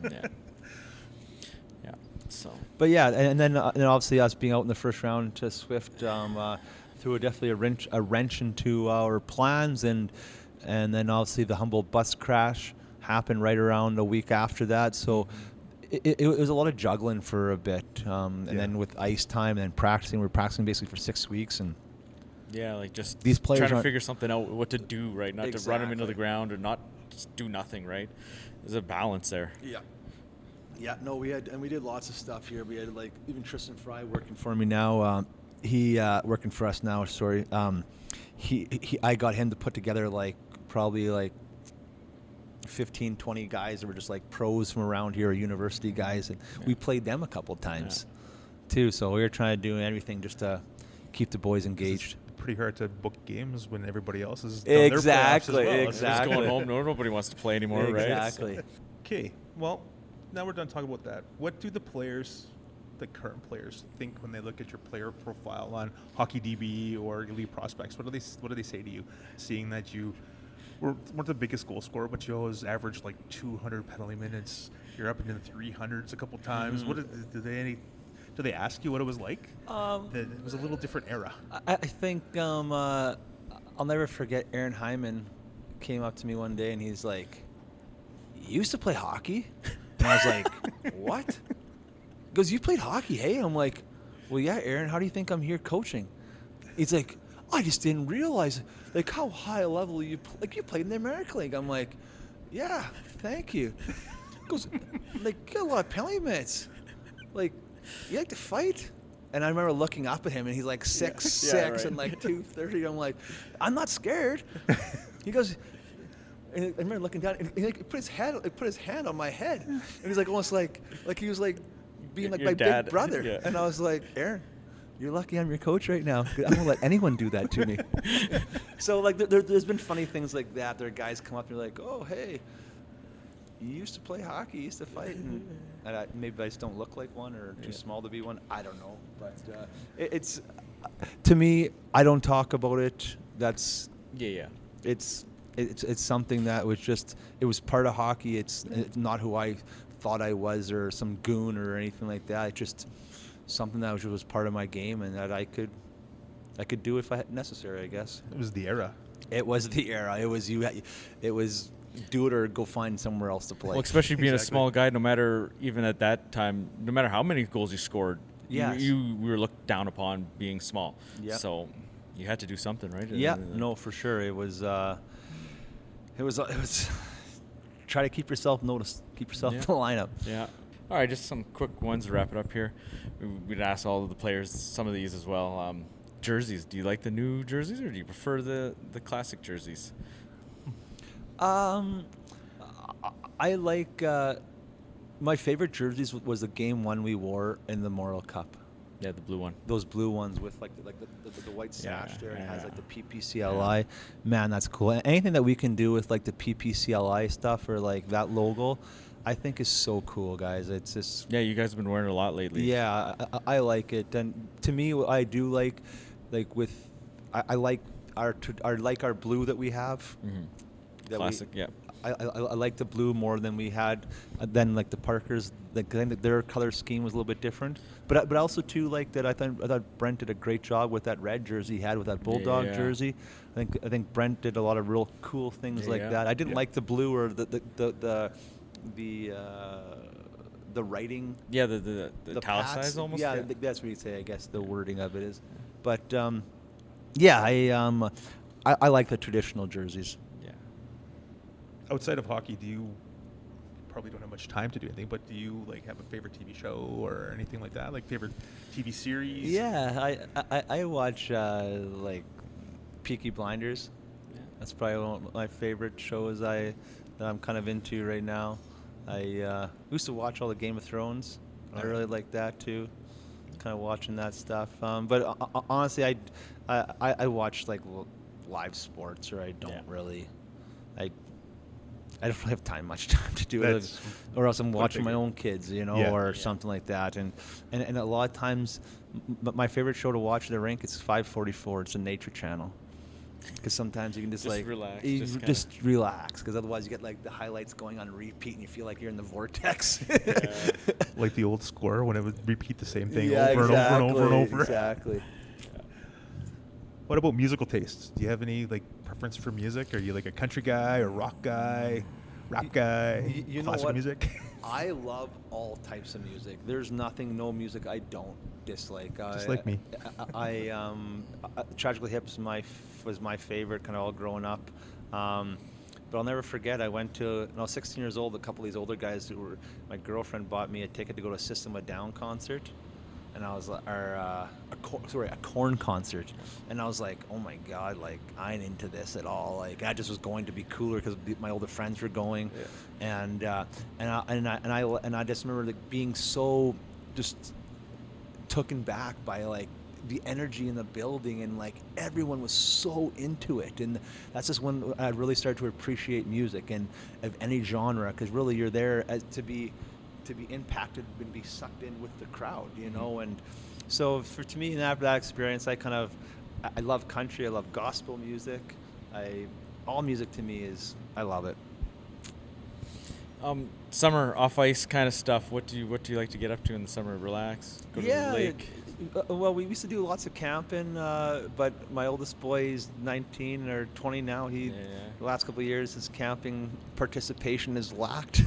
Yeah. So. But yeah, and then obviously us being out in the first round to Swift threw definitely a wrench into our plans, and then obviously the Humboldt bus crash happened right around a week after that. So it was a lot of juggling for a bit, and then with ice time and practicing, we're practicing basically for 6 weeks, and yeah, like just these players trying to figure something out, what to do, right? Not to run them into the ground or not just do nothing, right? There's a balance there. Yeah. Yeah, no, we did lots of stuff here. We had like even Tristan Fry working for me now. He working for us now. Sorry. I got him to put together like probably like 15, 20 guys that were just like pros from around here, university guys, and we played them a couple times too. So we were trying to do everything just to keep the boys engaged. Pretty hard to book games when everybody else has done their playoffs as well. Just going home. Nobody wants to play anymore, right? Exactly. Okay, well, now we're done talking about that. What do the players, the current players, think when they look at your player profile on HockeyDB or Elite Prospects? What do they say to you, seeing that you weren't the biggest goal scorer, but you always averaged like 200 penalty minutes? You're up into the 300s a couple times. What do they ask you what it was like? It was a little different era. I think I'll never forget Aaron Hyman came up to me one day and he's like, "You used to play hockey?" And I was like, "What?" He goes, "You played hockey, hey?" I'm like, "Well, yeah, Aaron, how do you think I'm here coaching?" He's like, "I just didn't realize like how high a level you played in the American League." I'm like, "Yeah, thank you." He goes, "Like, you got a lot of penalty minutes. Like, you like to fight?" And I remember looking up at him, and he's like 6'6" and like 230. I'm like, "I'm not scared." He goes, and I remember looking down, and he put his hand on my head, and he's like almost like he was like being like my dad. big brother. Yeah. And I was like, "Aaron, you're lucky I'm your coach right now. I don't let anyone do that to me." So like there's been funny things like that. There are guys come up and you're like, "Oh, hey, you used to play hockey, you used to fight," and maybe I just don't look like one or too small to be one. I don't know, but it's to me, I don't talk about it. That's It's something that was just, it was part of hockey. It's not who I thought I was or some goon or anything like that. It's just something that was part of my game and that I could do if I had necessary, I guess. It was the era. It was the era. It was do it or go find somewhere else to play. Well, especially being a small guy, no matter, even at that time, no matter how many goals you scored, you were looked down upon being small. Yeah. So you had to do something, right? Yeah, no, for sure. It was try to keep yourself noticed, keep yourself in the lineup. Yeah. All right, just some quick ones to wrap it up here. We'd ask all of the players some of these as well. Jerseys, do you like the new jerseys or do you prefer the classic jerseys? I like my favorite jerseys was the game one we wore in the Memorial Cup. Yeah, the blue one. Those blue ones with the white sash there. It has like the PPCLI. Yeah. Man, that's cool. And anything that we can do with like the PPCLI stuff or like that logo, I think is so cool, guys. It's just you guys have been wearing it a lot lately. Yeah, I like it. And to me, I do like with I like our blue that we have. Mm-hmm. Classic, yeah. I like the blue more than we had than like the Parkers. Their color scheme was a little bit different, but also too like that. I thought Brent did a great job with that red jersey he had with that Bulldog jersey. I think Brent did a lot of real cool things like that. I didn't like the blue or the writing. Yeah, the italicized almost. Yeah, that's what you say. I guess the wording of it is, but I like the traditional jerseys. Outside of hockey, you probably don't have much time to do anything, but do you like have a favorite TV show or anything like that? Like favorite TV series? Yeah, I watch like Peaky Blinders. Yeah. That's probably one of my favorite shows that I'm kind of into right now. I used to watch all the Game of Thrones. I really like that too. Kind of watching that stuff. But honestly, I watch like live sports, or I don't really. I don't have much time to do it, or else I'm watching my own kids, or something like that. And a lot of times, my favorite show to watch at the rink is 544. It's a nature channel. Because sometimes you can just like relax, just relax. Because otherwise you get like the highlights going on repeat, and you feel like you're in the vortex. Like the old score when it would repeat the same thing Yeah, over and over and over and over. Exactly. What about musical tastes? Do you have any like preference for music? Are you like a country guy or rock guy, rap guy, You know classical what? music? I love all types of music. There's no music I don't dislike. Just like me. Tragically Hip was my favorite, kind of all growing up. But I'll never forget. I went to when I was 16 years old. A couple of these older guys my girlfriend bought me a ticket to go to a System of a Down concert, and I was a Korn concert, and I was like, oh my god, like I ain't into this at all. Like I just was going to be cooler because my older friends were going, and I just remember like being so just taken back by like the energy in the building, and like everyone was so into it. And that's just when I really started to appreciate music and of any genre, because really you're there to be impacted and be sucked in with the crowd, and so to me, and after that experience, I love country, I love gospel music, all music to me I love it. Summer off ice kind of stuff. What do you like to get up to in the summer? Relax, go to the lake. Well, we used to do lots of camping, but my oldest boy is 19 or 20 now. The last couple of years, his camping participation is lacked,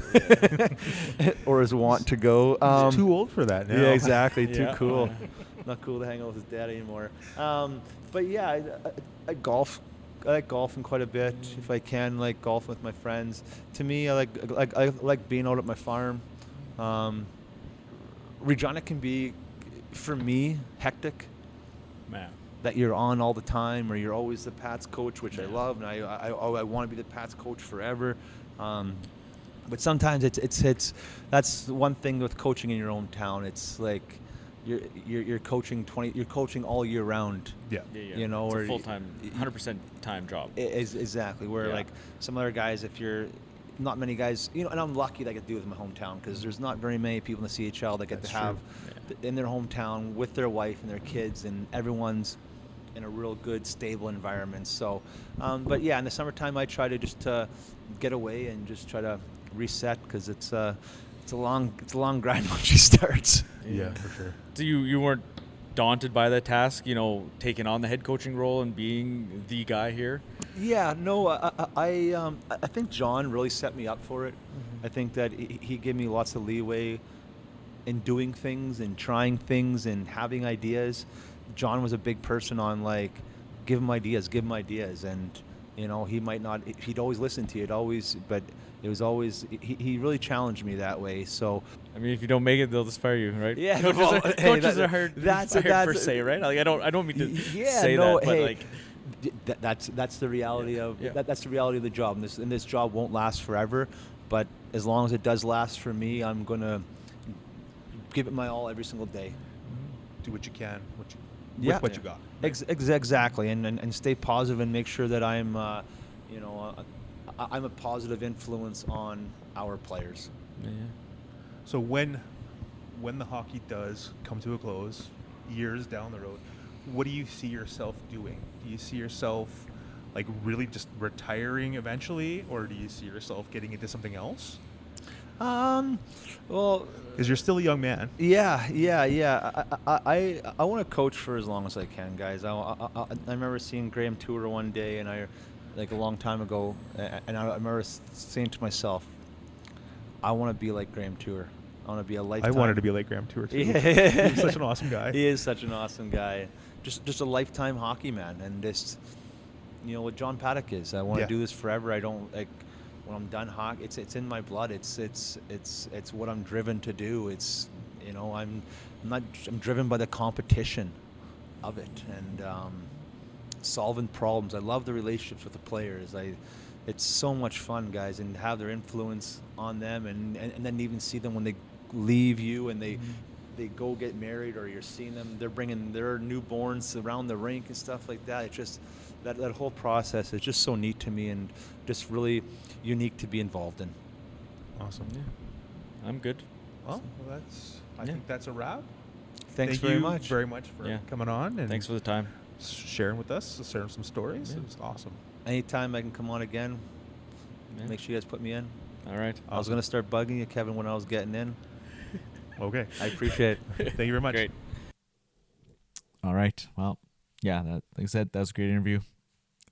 or is want to go. He's too old for that now. Yeah, exactly. Too cool. Not cool to hang out with his dad anymore. But yeah, I golf. I like golfing quite a bit if I can. Like golfing with my friends. To me, I like being out at my farm. Regina can be, for me, hectic. Man. That you're on all the time, or you're always the Pats coach, which I love, and I want to be the Pats coach forever. But sometimes it's that's one thing with coaching in your own town. It's like you're coaching you're coaching all year round. Yeah. It's a full-time, 100% time job. Exactly. Where like some other guys, if you're not many guys, and I'm lucky that I get to do it in my hometown, because there's not very many people in the CHL that get to have in their hometown with their wife and their kids, and everyone's in a real good, stable environment. So, but yeah, in the summertime, I try to just get away and just try to reset, because it's a long grind once you start. Yeah, for sure. So you weren't daunted by that task, taking on the head coaching role and being the guy here? Yeah, no, I think John really set me up for it. I think that he gave me lots of leeway in doing things and trying things and having ideas. John was a big person on like, give him ideas, and he might not, he'd always listen to you, but it was always, he really challenged me that way. So I mean, if you don't make it, they'll just fire you, right? Yeah, coaches are hard per se, right? Like I don't mean to say that, but like that's the reality of that's the reality of the job. And this job won't last forever, but as long as it does last for me, I'm gonna give it my all every single day. Do what you can, with what you got. Exactly, and stay positive and make sure that I'm I'm a positive influence on our players. Yeah. So when the hockey does come to a close, years down the road, what do you see yourself doing? Do you see yourself like really just retiring eventually, or do you see yourself getting into something else? Well, because you're still a young man. Yeah. I want to coach for as long as I can, guys. I remember seeing Graham Tour one day, and like a long time ago, and I remember saying to myself, I want to be like Graham Tour. I want to be a lifetime. I wanted to be like Graham Tour too. Yeah. He's such an awesome guy. He is such an awesome guy. Just a lifetime hockey man, and just what John Paddock is. I want to do this forever. I don't like when I'm done hockey. It's in my blood. It's what I'm driven to do. It's I'm driven by the competition of it, and solving problems. I love the relationships with the players. It's so much fun, guys, and have their influence on them, and then even see them when they leave you and they go get married, or you're seeing them, they're bringing their newborns around the rink and stuff like that. It's just that whole process is just so neat to me and just really unique to be involved in. Awesome. Yeah. I'm good. Well, I Yeah. think that's a wrap. Thanks Thank very you much. very much for Yeah. coming on and Thanks for the time. sharing with us, sharing some stories. Yeah. It was awesome. Anytime I can come on again, Yeah. make sure you guys put me in. All right. I was going to start bugging you, Kevin, when I was getting in. Okay. I appreciate it. Thank you very much. Great. All right. Well, yeah, like I said, that was a great interview.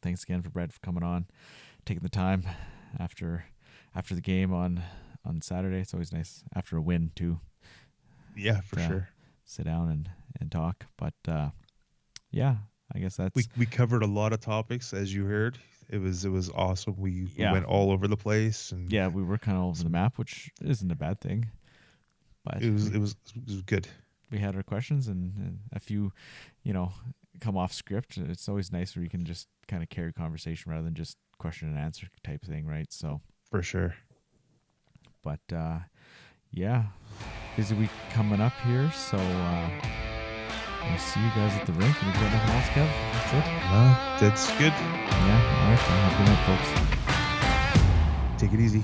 Thanks again for Brad for coming on, taking the time after the game on Saturday. It's always nice after a win too. Yeah, for sure. Sit down and talk. But yeah, I guess that's We covered a lot of topics, as you heard. It was awesome. We went all over the place, and yeah, we were kind of all over the map, which isn't a bad thing. But it was good. we had our questions and a few, come off script. It's always nice where you can just kind of carry conversation rather than just question and answer type thing, right? So For sure. but yeah, busy week coming up here. So we'll see you guys at the rink. And we got nothing else, Kev? That's it? That's good. Yeah. All right. Well, have a good night, folks. Take it easy.